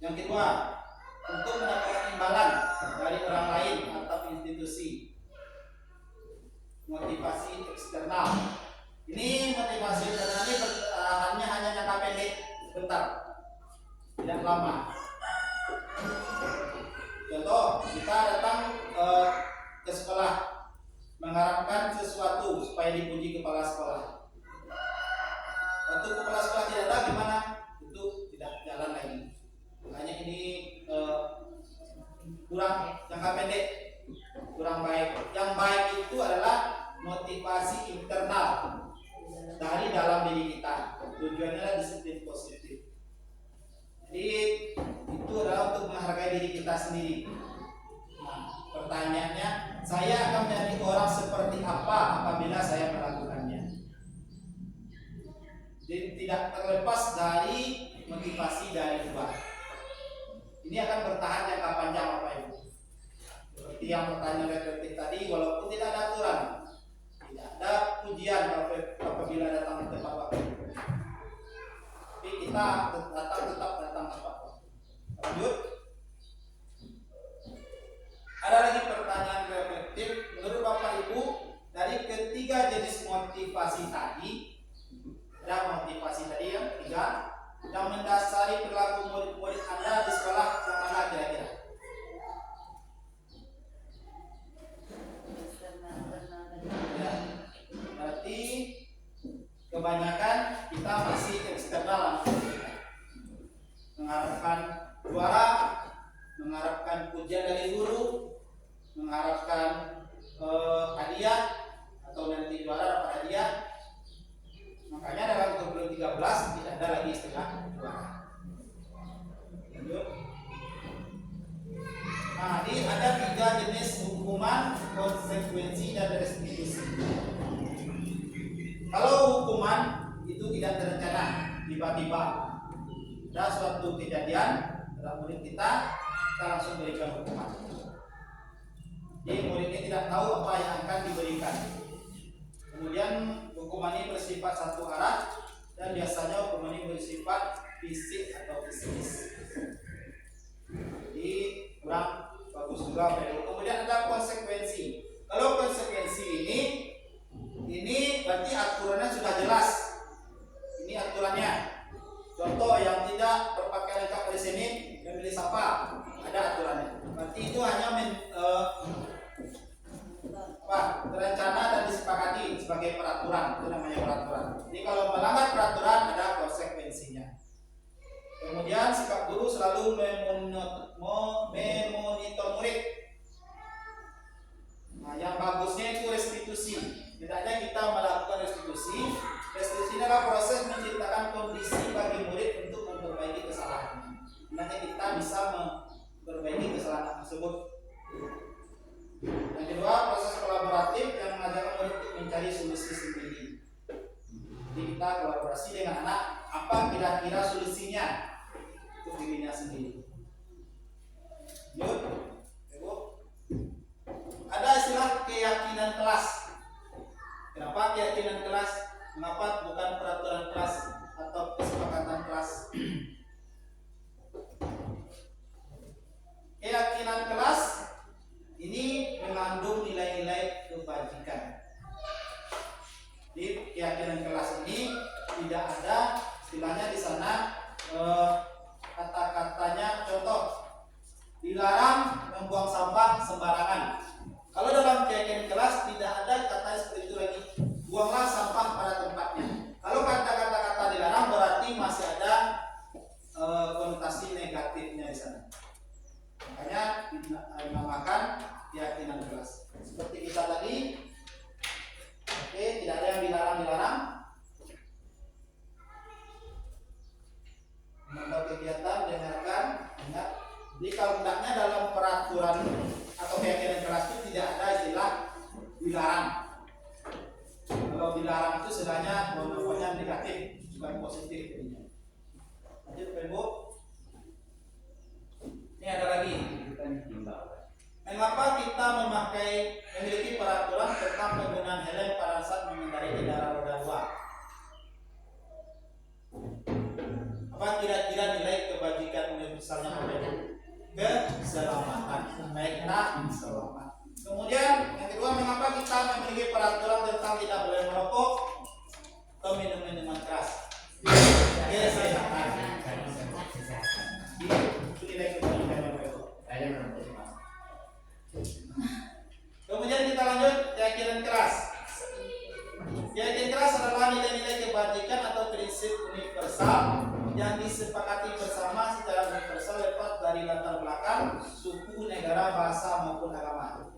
Yang kedua, untuk mendapatkan imbalan dari orang lain atau institusi, motivasi eksternal. Ini motivasi eksternal ini hanya jangka pendek, bentar, tidak lama. Contoh, kita datang ke sekolah mengharapkan sesuatu supaya dipuji kepala sekolah. Waktu kepala sekolah tidak ada, gimana? Itu tidak jalan lagi. Makanya ini kurang jangka pendek, kurang baik. Yang baik itu adalah motivasi internal dari dalam diri kita. Tujuannya adalah disiplin positif. Jadi itu adalah untuk menghargai diri kita sendiri. Nah, pertanyaannya, saya akan menjadi orang seperti apa apabila saya melakukannya? Jadi tidak terlepas dari motivasi dari luar. Ini akan bertahan jangka panjang Bapak Ibu. Seperti yang pertanyaan reflektif tadi, walaupun tidak ada aturan, tidak ada pujian apabila datang tepat waktu. Tapi kita tetap datang tepat waktu. Lanjut. Ada lagi pertanyaan reflektif. Menurut Bapak Ibu, dari ketiga jenis motivasi tadi, ada motivasi tadi yang ketiga yang mendasari perilaku murid-murid Anda di sekolah yang mana kira-kira? Ya, berarti kebanyakan kita masih eksternal, mengharapkan juara, mengharapkan pujian dari guru, mengharapkan hadiah atau nanti juara dapat hadiah. Makanya dalam kurikulum 13 tidak ada lagi istilah juara. Lanjut. Nah, ini ada 3 jenis hukuman, konsekuensi, dan restitusi. Kalau hukuman itu tidak terencana, tiba-tiba ada suatu kejadian dalam murid kita langsung berikan hukuman. Jadi murid ini tidak tahu apa yang akan diberikan. Kemudian hukuman ini bersifat satu arah dan biasanya hukuman ini bersifat fisik atau psikis. Jadi kurang bagus juga. Kemudian ada konsekuensi. Kalau konsekuensi ini berarti aturannya sudah jelas. Ini aturannya. Contoh yang tidak berpakaian lengkap hari Senin memilih siapa? Ada aturannya. Berarti itu hanya terencana dan disepakati sebagai peraturan, itu namanya peraturan. Jadi kalau melanggar peraturan ada konsekuensinya. Kemudian sikap guru selalu memonitor murid. Nah, yang bagusnya itu restitusi. Tidaknya kita melakukan restitusi. Restitusi adalah proses menciptakan kondisi bagi murid untuk memperbaiki kesalahannya. Nanti kita bisa memperbaiki kesalahan tersebut. Yang kedua, proses kolaboratif yang mengajarkan murid untuk mencari solusi sendiri. Jadi kita kolaborasi dengan anak apa kira-kira solusinya untuk dirinya sendiri. Yuk, Ibu. Ada istilah keyakinan kelas. Kenapa keyakinan kelas? Mengapa bukan peraturan kelas atau kesepakatan kelas? Keyakinan kelas ini mengandung nilai-nilai kebajikan. Di keyakinan kelas ini tidak ada istilahnya di sana kata-katanya, contoh dilarang membuang sampah sembarangan. Kalau dalam keyakinan kelas tidak ada kata seperti itu lagi, buanglah sampah pada tempatnya. Kalau kata-kata dilarang berarti masih ada konotasi negatifnya di sana. Makanya dinamakan keyakinan kelas. Seperti kita tadi, oke, tidak ada yang dilarang-dilarang. Menambah kegiatan, dengarkan, ingat. Jadi kalau hendaknya dalam peraturan atau keyakinan kelas itu tidak ada istilah dilarang. Kalau dilarang itu sebenarnya konotasinya negatif, bukan positif. Lanjut, Ibu. Ini ada lagi. Mengapa kita memiliki peraturan tentang penggunaan helm pada saat mengendarai kendaraan roda 2? Apa kira-kira nilai kebajikan universalnya apa itu? Keselamatan. Baiklah, selamat. Kemudian yang kedua, mengapa kita memiliki peraturan tentang tidak boleh merokok atau minum minuman keras? Kesehatan. Itu nilai kebajikan apa itu? Kemudian kita lanjut keyakinan keras. Keyakinan keras adalah nilai-nilai kebajikan atau prinsip universal yang disepakati bersama secara universal lepas dari latar belakang, suku, negara, bahasa maupun agama.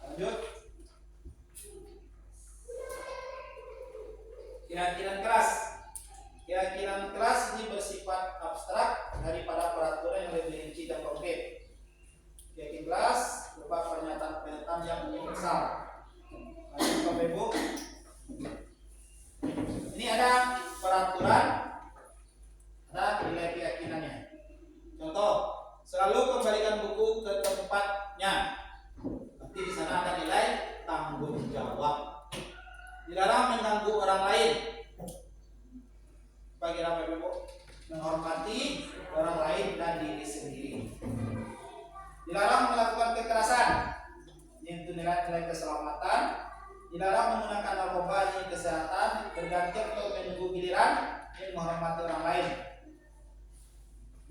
Lanjut. Keyakinan keras. Keyakinan keras ini bersifat abstrak daripada peraturan yang lebih rinci dan konkret. Keyakinan keras berupa pernyataan-pernyataan yang universal. Lanjut, Bapak Ibu. Ini ada peraturan, ada nilai keyakinannya. Contoh, selalu kembalikan buku ke tempatnya. Nanti di sana ada nilai tanggung jawab. Dilarang mengganggu orang lain. Bagi Bapak Ibu, menghormati orang lain dan diri sendiri. Dilarang melakukan kekerasan, yaitu nilai-nilai keselamatan. Dilarang menggunakan narkoba, ini kesehatan. Berganti untuk menunggu giliran, ini menghormati orang lain.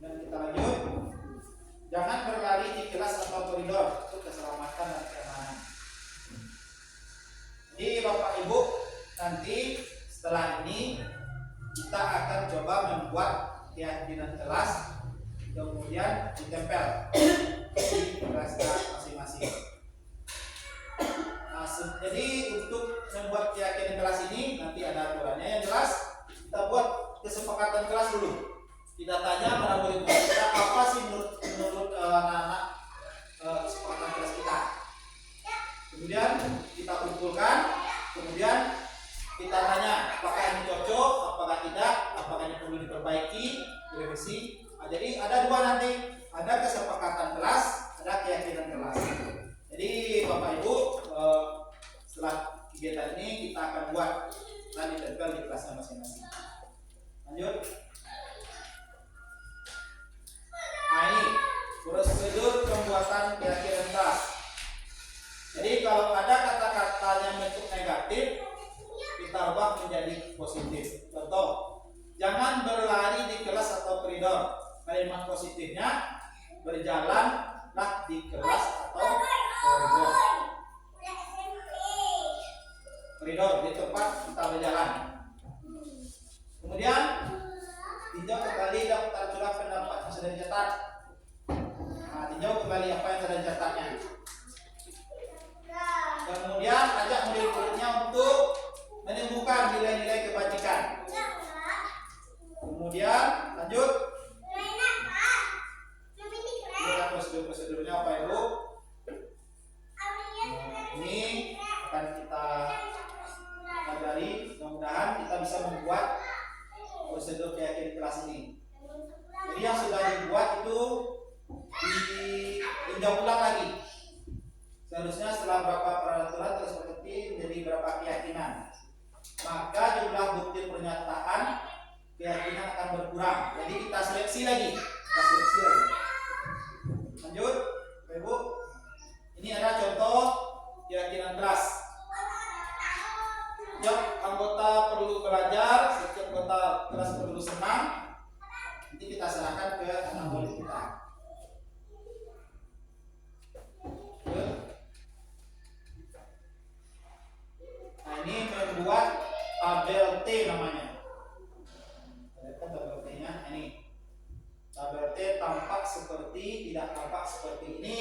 Dan kita lanjut. Jangan berlari di kelas atau koridor, itu keselamatan dan keamanan. Jadi Bapak Ibu, nanti setelah ini kita akan coba membuat keyakinan kelas, kemudian ditempel di kelasnya masing-masing. Nah, jadi untuk membuat keyakinan kelas ini nanti ada aturannya yang jelas. Kita buat kesepakatan kelas dulu. Kita tanya pada murid kita, apa sih menurut anak-anak kesepakatan kelas kita. Kemudian kita kumpulkan, kemudian kita tanya apakah ini cocok, apakah tidak, apakah ini perlu diperbaiki, direvisi. Nah, jadi ada dua nanti, ada kesepakatan kelas, ada keyakinan kelas. Jadi Bapak Ibu, setelah kegiatan ini kita akan buat nanti ditempel di kelasnya masing-masing. Lanjut. Nah, ini prosedur pembuatan keyakinan kelas. Jadi kalau ada kata-kata yang bentuk negatif, kita ubah menjadi positif. Contoh, jangan berlari di kelas atau koridor. Kalimat positifnya, berjalanlah di kelas atau koridor. Koridor di tempat kita berjalan. Kemudian tinjau kembali daftar curah pendapat yang sudah dicatat. Nah, tinjau kembali apa yang sudah dicatatnya. Kemudian ajak murid-muridnya untuk menemukan nilai-nilai kebajikan. Kemudian lanjut. Ini prosedur-prosedurnya apa Ibu? Ini akan kita pelajari. Mudah-mudahan Seharusnya setelah berapa peraturan terus seperti menjadi berapa keyakinan. Maka jumlah bukti pernyataan keyakinan akan berkurang. Jadi kita seleksi lagi. Lanjut, Bapak Ibu. Ini ada contoh keyakinan kelas. Setiap anggota perlu belajar, setiap anggota kelas perlu senang. Nanti kita serahkan ke anak murid kita. Nah, ini membuat tabel T namanya. Tabel T-nya ini. Tabel T tampak seperti, tidak tampak seperti. Ini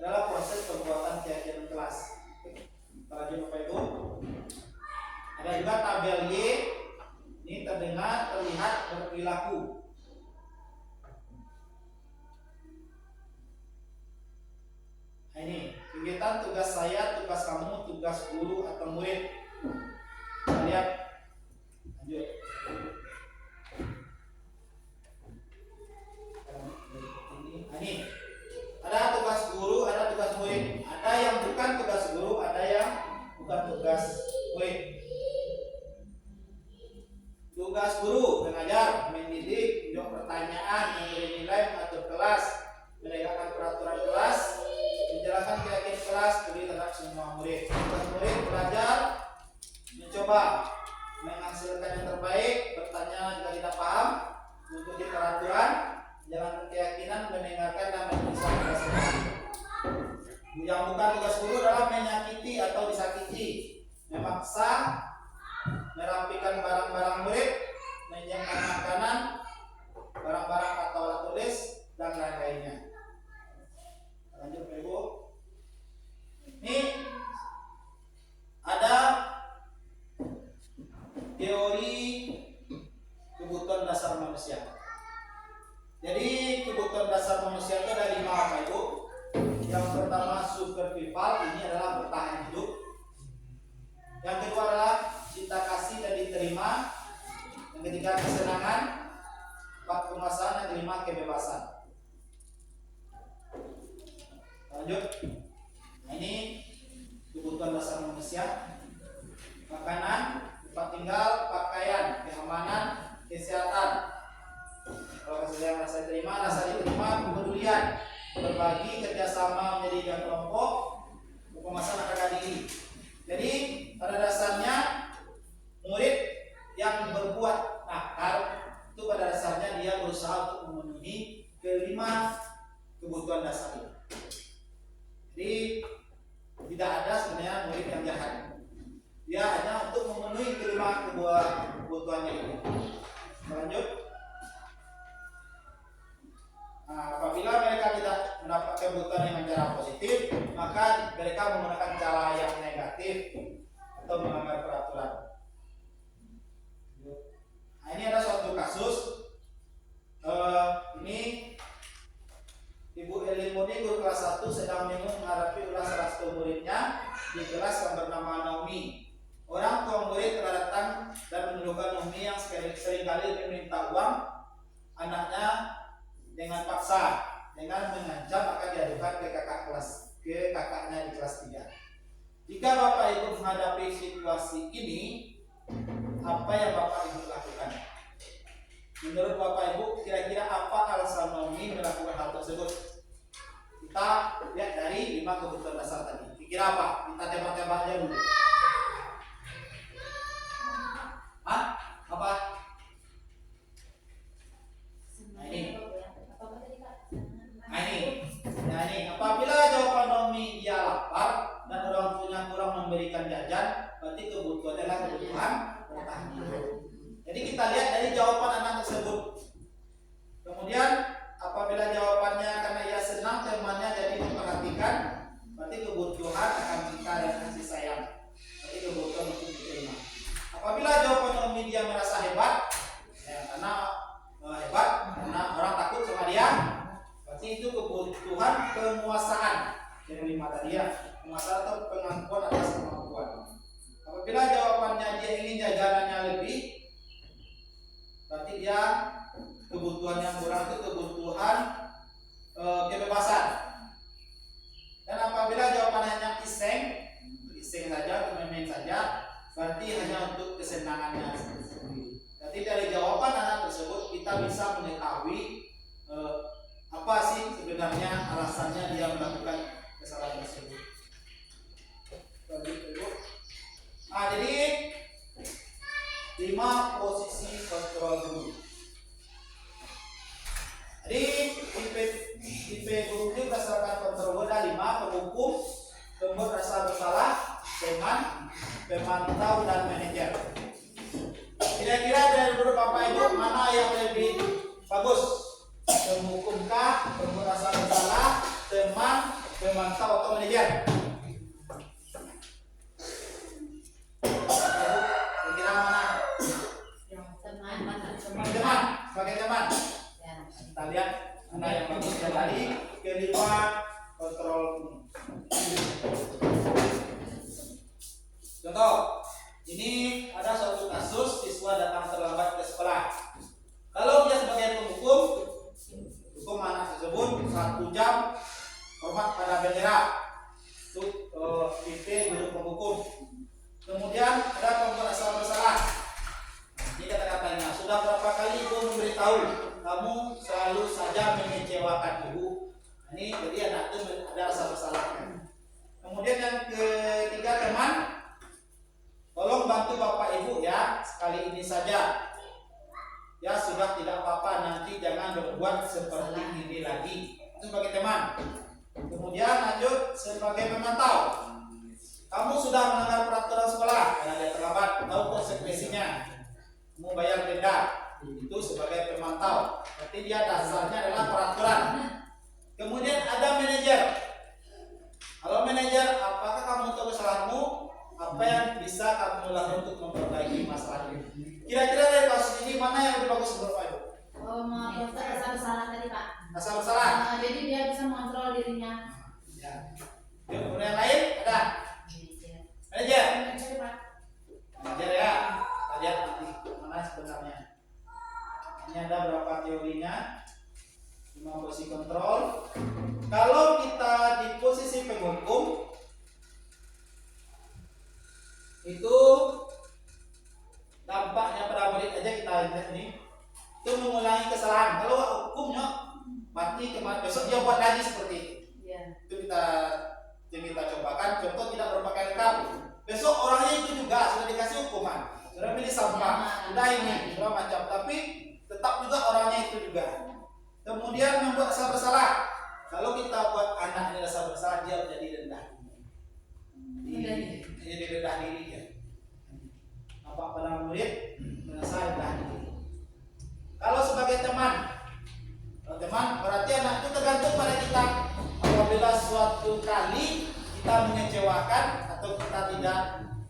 adalah proses pembuatan keyakinan kelas. Kita lanjut Bapak Ibu. Ada juga tabel Y. Ini terdengar, terlihat, berperilaku. Nah, ini kegiatan tugas saya, tugas kamu, tugas guru atau murid. Kita lihat. Lanjut. Ini ada tugas guru, ada tugas murid. Ada yang bukan tugas guru, ada yang bukan tugas murid. Tugas guru mengajar, mendidik, menjawab pertanyaan, memberi nilai, mengatur kelas, menegakkan peraturan kelas, menjalankan keyakinan kelas beri terhadap semua murid. Tugas murid belajar, mencoba menghasilkan yang terbaik, bertanya jika tidak paham, mengikuti peraturan, menjalankan keyakinan, mendengarkan dan menuliskan kelas. Yang bukan tugas guru adalah menyakiti atau disakiti, memaksa, merapikan barang-barang murid, menyiapkan makanan, barang-barang atau alat tulis, dan lain-lainnya. Lanjut Bapak Ibu. Ini ada teori kebutuhan dasar manusia. Jadi kebutuhan dasar manusia itu ada 5 Bapak Ibu. Yang pertama survival, ini adalah bertahan hidup. Yang kedua adalah cinta kasih dan diterima. Yang ketiga kesenangan, empat penguasaan, yang kelima kebebasan. Lanjut. Nah, ini kebutuhan dasar manusia. Makanan, tempat tinggal, pakaian, keamanan, kesehatan. Kalau kesehatan rasa terima, rasa diterima, kepedulian, berbagi, kerjasama, menjadikan kelompok, penguasaan akan diri. Jadi pada dasarnya murid yang berbuat nakal itu pada dasarnya dia berusaha untuk memenuhi kelima kebutuhan dasar itu. Jadi tidak ada sebenarnya murid yang jahat. Dia hanya untuk memenuhi kelima kebutuhannya itu. Lanjut. Nah, apabila mereka tidak mendapat kebutuhan dengan cara positif, maka mereka menggunakan cara yang negatif atau melanggar peraturan. Nah, ini ada suatu kasus. Ini Ibu Elimoni guru kelas 1 sedang menghadapi ulas salah satu muridnya di kelas yang bernama Naomi. Orang tua murid telah datang dan menuduhkan Naomi yang seringkali meminta uang anaknya dengan paksa, dengan mengancam akan diadukan ke kakaknya di kelas 3. Jika Bapak Ibu menghadapi situasi ini, apa yang Bapak Ibu lakukan? Menurut Bapak Ibu, kira-kira apa alasan Naomi melakukan hal tersebut? Kita lihat dari 5 kebutuhan dasar tadi. Kira apa? Kita tembak-tembak aja dulu. Hah? Apa? Nah ini, apabila jawaban Naomi dia lapar dan orang tuanya kurang memberikan jajan, berarti kebutuhannya adalah kebutuhan bertahan hidup. Jadi kita lihat dari jawaban anak tersebut. Kemudian apabila jawabannya karena ia senang temannya jadi memperhatikan, berarti kebutuhan akan cinta dan kasih sayang. Berarti kebutuhan untuk diterima. Apabila jawaban Naomi dia merasa hebat, karena hebat, karena orang takut sama dia, berarti itu kebutuhan penguasaan. Yang 5 tadi ya, penguasaan atau pengakuan atas kemampuan. Apabila jawabannya dia ingin jajanannya lebih, berarti dia kebutuhan yang kurang itu kebutuhan kebebasan. Dan apabila jawabannya hanya nanti hanya untuk kesenangannya sendiri. Nanti dari jawaban anak tersebut kita bisa mengetahui apa sih sebenarnya alasannya dia melakukan kesalahan tersebut. Nah, jadi 5 posisi kontrol dulu. Jadi tipe guru ini berdasarkan kontrol ada 5: penghukum, pembuat rasa bersalah, teman, pemantau, dan manajer. Kira-kira dari menurut Bapak Ibu mana yang lebih bagus? Penghukumkah, pembuat rasa bersalah, teman, pemantau, atau manajer? Kira-kira mana? Teman, sebagai teman. Kita lihat mana yang bagus dari kelima kontrol ini. Contoh, ini ada suatu kasus siswa datang terlambat ke sekolah. Kalau dia sebagai penghukum, hukum anak tersebut 1 jam hormat pada bendera. Itu tipe guru penghukum. Kemudian ada pembuat rasa bersalah. Ini kata-katanya, sudah berapa kali ibu memberitahu kamu selalu saja mengecewakan ibu. Ini jadi anak itu ada rasa bersalah. Kemudian yang ketiga, teman, tolong bantu bapak ibu ya, sekali ini saja. Ya sudah, tidak apa-apa, nanti jangan berbuat seperti ini lagi. Itu sebagai teman. Kemudian lanjut sebagai pemantau. Kamu sudah melanggar peraturan sekolah karena dia terlambat, tahu konsekuensinya, mau bayar denda. Itu sebagai pemantau. Berarti dia dasarnya adalah peraturan. Kemudian ada manajer. Kalau manajer, apakah kamu tahu kesalahanmu? Apa yang bisa kamu lakukan untuk memperbaiki masalah ini? Kira-kira dari kasus ini mana yang lebih bagus menurut Pak Ibu? Rasa bersalah tadi Pak. Rasa bersalah. Jadi dia bisa mengontrol dirinya. Ya. Kemudian yang lain ada manajer. Manajer ya. Kita lihat nanti mana sebenarnya. Ini ada berapa teorinya? 5 posisi kontrol. Kalau kita di posisi penghukum, itu dampaknya pada murid aja kita lihat ini, itu mengulangi kesalahan. Kalau hukumnya mati kemarin, besok dia buat lagi seperti itu. Itu kita cobakan. Contoh, tidak berpakaian lengkap, besok orangnya itu juga sudah dikasih hukuman, sudah pilih sampah, sudah ini, sudah macam, tapi tetap juga orangnya itu juga. Kemudian membuat rasa bersalah. Kalau kita buat anak ini rasa bersalah, dia menjadi rendah. Jadi rendah diri ya. Apa pada murid merasa rendah diri. Kalau sebagai teman, berarti anak itu tergantung pada kita. Apabila suatu kali kita mengecewakan atau kita tidak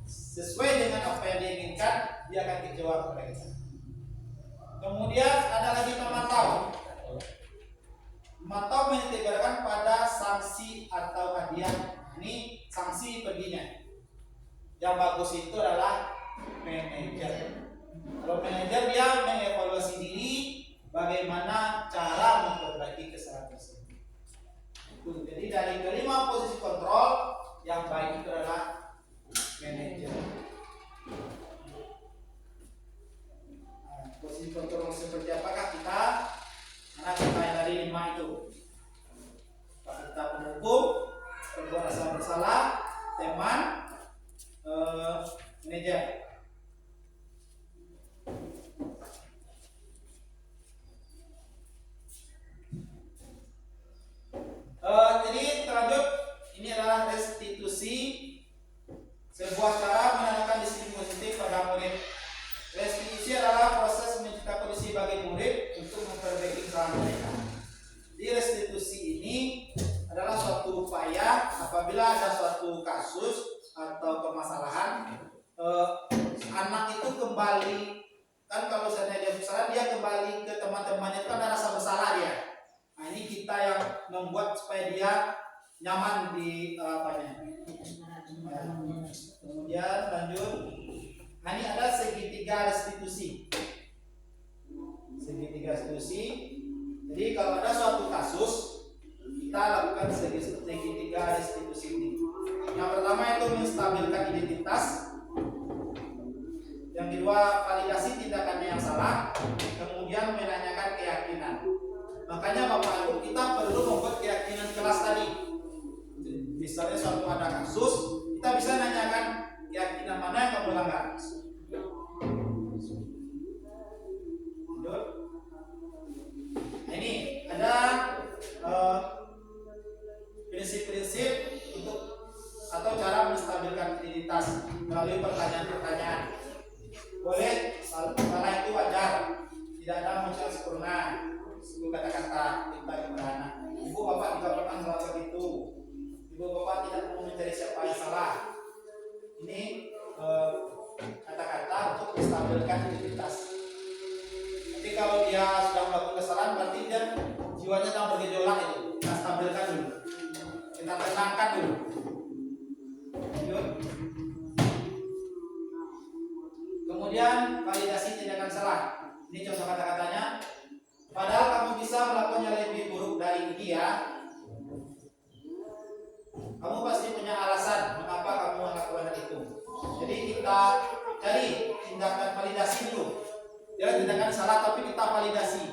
sesuai dengan apa yang diinginkan, dia akan kecewa kepada kita. Kemudian ada lagi pemantau. Pemantau menyetegakkan pada sanksi atau hadiah. Ini sanksi perginya. Yang bagus itu adalah manajer. Kalau manajer, dia mengevaluasi diri, bagaimana cara memperbaiki kesalahan tersebut. Jadi dari kelima posisi kontrol, yang baik itu adalah manajer. Posisi kontrol seperti apakah kita? Karena kita yang dari 5 itu, kita penghukum, pembuat rasa bersalah, teman, manajer. Jadi lanjut, ini adalah restitusi, sebuah cara menanamkan disiplin positif pada murid. Restitusi adalah proses menciptakan kondisi bagi murid untuk memperbaiki kesalahan mereka. Di restitusi ini adalah suatu upaya apabila ada suatu kasus atau permasalahan, anak itu kembali, kan kalau misalnya dia bersalah, dia kembali ke teman-temannya, itu kan ada rasa bersalah dia. Nah, ini kita yang membuat supaya dia nyaman di apanya. Kemudian lanjut, nah ini ada segitiga restitusi. Segitiga restitusi. Jadi kalau ada suatu kasus, kita lakukan segitiga restitusi ini. Yang pertama itu menstabilkan identitas. kedua validasi tindakannya yang salah, kemudian menanyakan keyakinan. Makanya Bapak Ibu, kita perlu membuat keyakinan kelas tadi. Misalnya suatu ada kasus, kita bisa nanyakan keyakinan mana yang kamu langgar. Nah, ini ada prinsip-prinsip untuk atau cara menstabilkan identitas melalui pertanyaan-pertanyaan. Boleh salah itu wajar, tidak ada manusia sempurna. Itu kata-kata kita kepada anak. Ibu bapak juga pernah melakukan itu. Ibu bapak tidak mau mencari siapa yang salah. Ini kata-kata untuk menstabilkan identitas. Tapi kalau dia sudah melakukan kesalahan, berarti dia jiwanya sedang bergejolak itu. Kita stabilkan dulu. Kita tenangkan dulu. Kemudian validasi tindakan salah. Ini contoh kata-katanya. Padahal kamu bisa melakukannya lebih buruk dari dia. Kamu pasti punya alasan mengapa kamu melakukan hal itu. Jadi kita cari tindakan validasi dulu. Dia tindakan salah tapi kita validasi.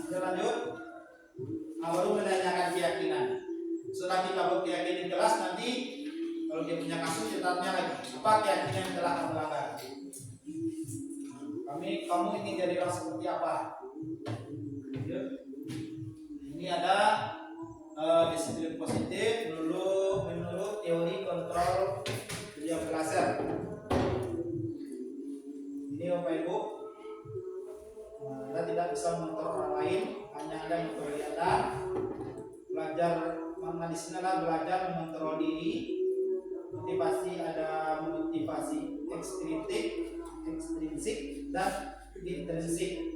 Kita lanjut. Baru menanyakan keyakinan. Setelah kita berkeyakinan keras, nanti kalau dia punya kasus kita tanya lagi, apa keyakinan yang telah kamu langgar? Kamu ingin jadi orang seperti apa? Ini ada disiplin positif menurut teori kontrol video laser. Ini Bapak Ibu, Anda tidak bisa mengontrol orang lain, hanya Anda yang mengontrol Anda. Belajar mana di sini adalah belajar mengontrol diri. Motivasi ada motivasi ekstrinsik dan intrinsik.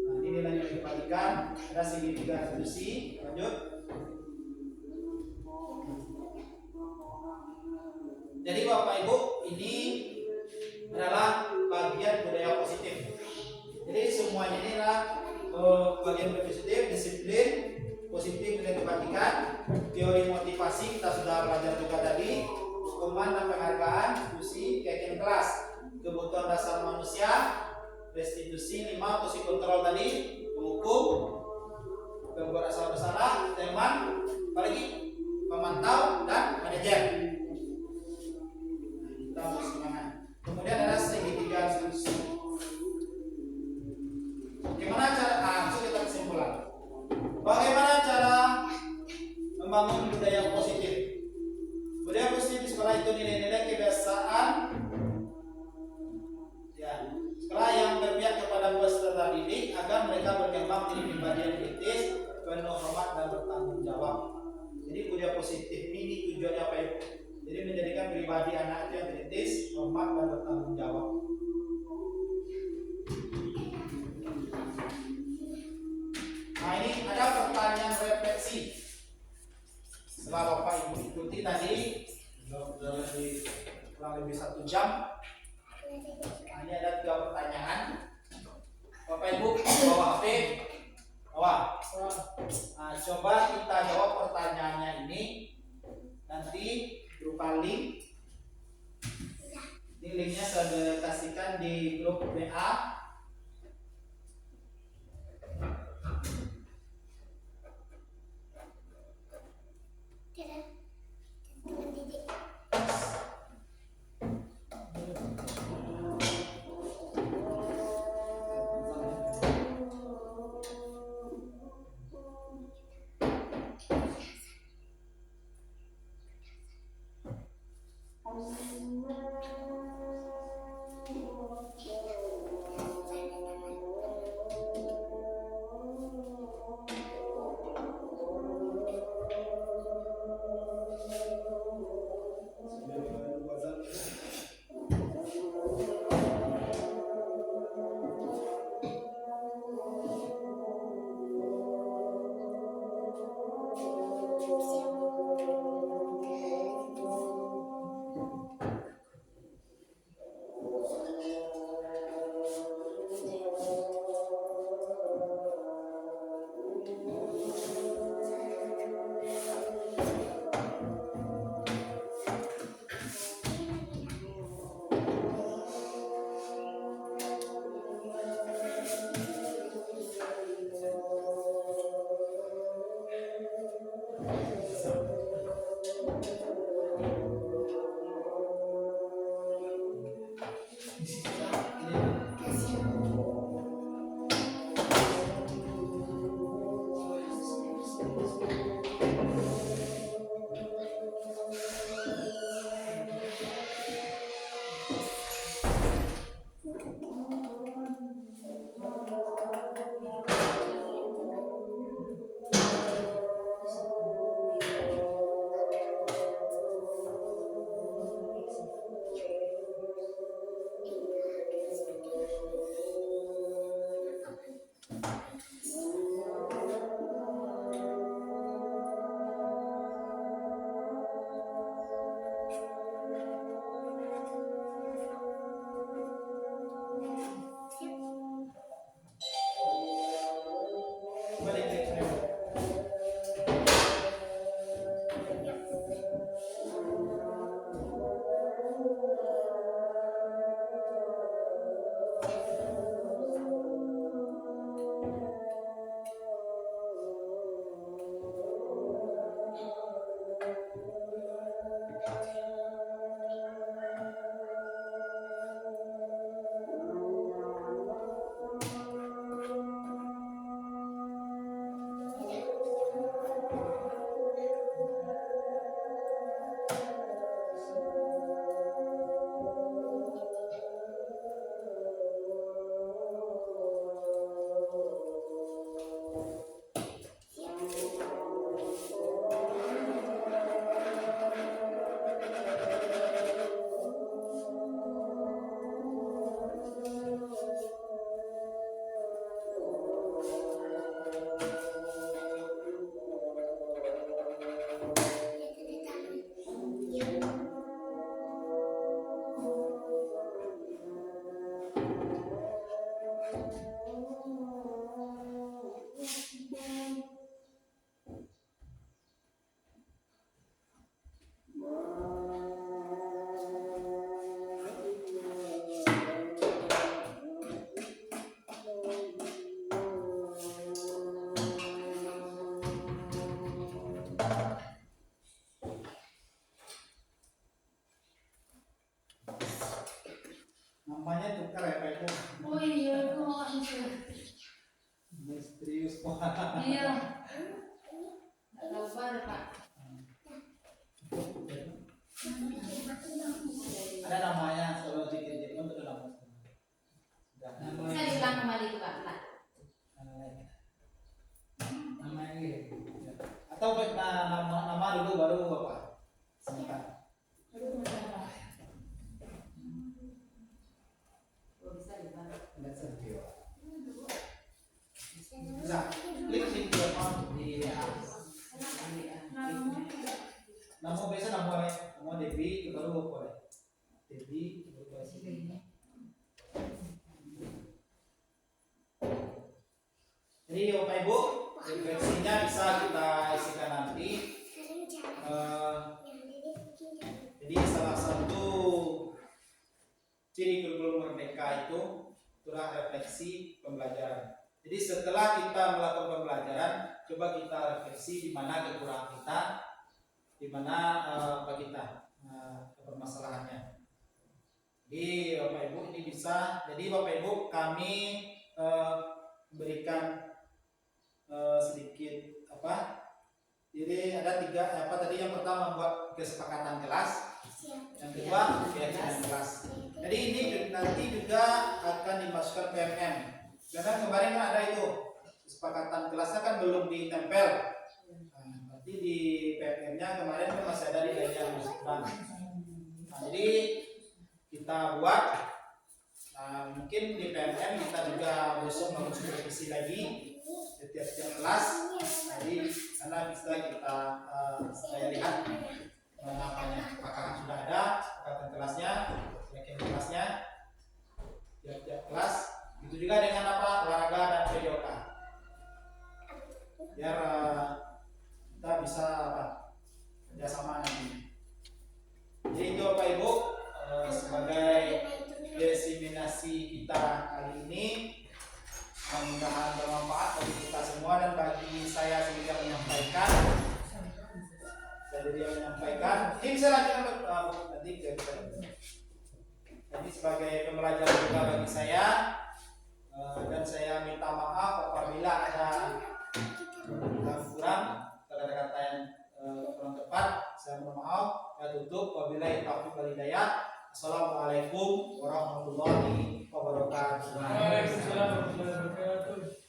Nah, ini nilai yang diperhatikan. Ada segitiga reduksi. Lanjut. Jadi Bapak Ibu, ini adalah bagian budaya positif. Jadi semuanya ini adalah bagian budaya positif, disiplin positif yang diperhatikan, teori motivasi kita sudah belajar juga tadi, hukuman dan penghargaan, diskusi, keyakinan kelas, kebutuhan dasar manusia, restitusi 5, fungsi kontrol tadi, menghukum, pembuat asal bersalah, teman, apalagi pemantau dan manajer. Kita harus semangat. Kemudian ada segitiga institusi. Bagaimana cara? Langsung kita kesimpulan. Bagaimana cara membangun budaya positif? Budaya positif di sekolah itu nilai-nilai kebiasaan, ya, sekolah yang berpihak kepada peserta didik agar mereka berkembang menjadi pribadi yang kritis, penuh hormat dan bertanggung jawab. Jadi budaya positif ini tujuannya apa ya? Jadi menjadikan pribadi anak itu yang kritis, hormat dan bertanggung jawab. Nah, ini ada pertanyaan refleksi. Setelah Bapak Ibu ikuti tadi sudah kurang lebih 1 jam. Nah, ini ada 3 pertanyaan. Bapak Ibu bawa HP, bawa. Nah, coba kita jawab pertanyaannya ini. Nanti berupa link. Ini linknya saya kasihkan di grup WA. semua. Iya. Tahu baru Pak. Ada namanya kalau di KJM itu ada nama. Saya dibilang kembali itu Pak. Pak. Atau nama dulu baru Bapak. Sebentar. Bisa klik link di WA. Nama biasa nama Devi baru boleh. Devi baru boleh sini. Jadi Bapak Ibu, refleksinya bisa kita isikan nanti. Jadi salah satu ciri kurikulum merdeka itu itulah refleksi pembelajaran. Jadi setelah kita melakukan pembelajaran, coba kita refleksi di mana kekurangan kita, di mana apa kita permasalahannya. Jadi Bapak Ibu ini bisa. Jadi Bapak Ibu kami berikan sedikit apa? Jadi ada 3 apa tadi, yang pertama membuat kesepakatan kelas, yang kedua keyakinan kelas. Jadi ini nanti juga akan dimasukkan PMM. Karena kemarin kan ada itu kesepakatan kelasnya kan belum ditempel. Nanti di PMM-nya kemarin kan masih ada di daerah masukan. Jadi kita buat. Mungkin di PMM kita juga besok mau supervisi lagi setiap kelas. Jadi karena bisa kita saya lihat apakah sudah ada kesepakatan kelasnya, keyakinan kelasnya tiap kelas. Itu juga dengan apa, olahraga dan PJOK, biar kita bisa kerjasama nanti. Jadi itu Bapak Ibu sebagai diseminasi kita kali ini, mudah-mudahan bermanfaat bagi kita semua dan bagi saya sendiri yang menyampaikan. Ini bisa lanjutkan nanti ke. Jadi sebagai pembelajaran juga bagi saya. Dan saya minta maaf apabila ada kurang kata-kata yang kurang tepat. Saya mohon maaf. Saya tutup. Wabillahi taufiq wal hidayah. Assalamualaikum warahmatullahi wabarakatuh. Waalaikumsalam warahmatullahi wabarakatuh.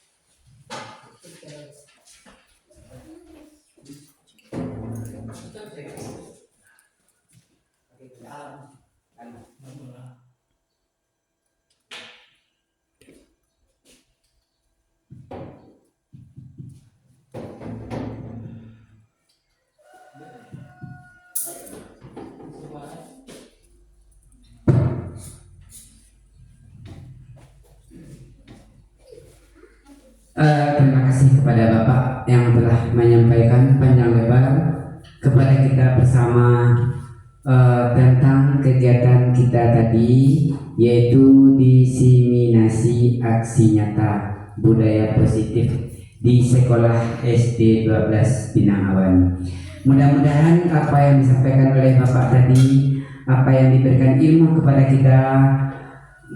Terima kasih kepada Bapak yang telah menyampaikan panjang lebar kepada kita bersama tentang kegiatan kita tadi, yaitu diseminasi aksi nyata budaya positif di sekolah SD 12 Pinang-Awan. Mudah-mudahan apa yang disampaikan oleh Bapak tadi, apa yang diberikan ilmu kepada kita,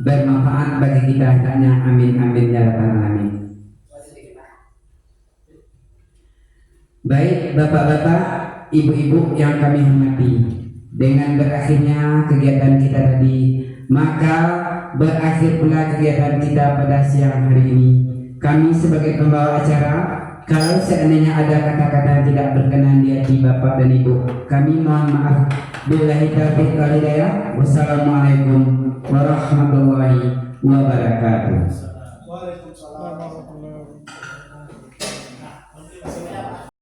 bermanfaat bagi kita hendaknya. Amin amin ya rabbal alamin. Baik bapak-bapak, ibu-ibu yang kami hormati, dengan berakhirnya kegiatan kita tadi, maka berakhir pula kegiatan kita pada siang hari ini. Kami sebagai pembawa acara, kalau seandainya ada kata-kata yang tidak berkenan di hati bapak dan ibu, kami mohon maaf. Billahi taufiq wal hidayah. Wassalamualaikum warahmatullahi wabarakatuh.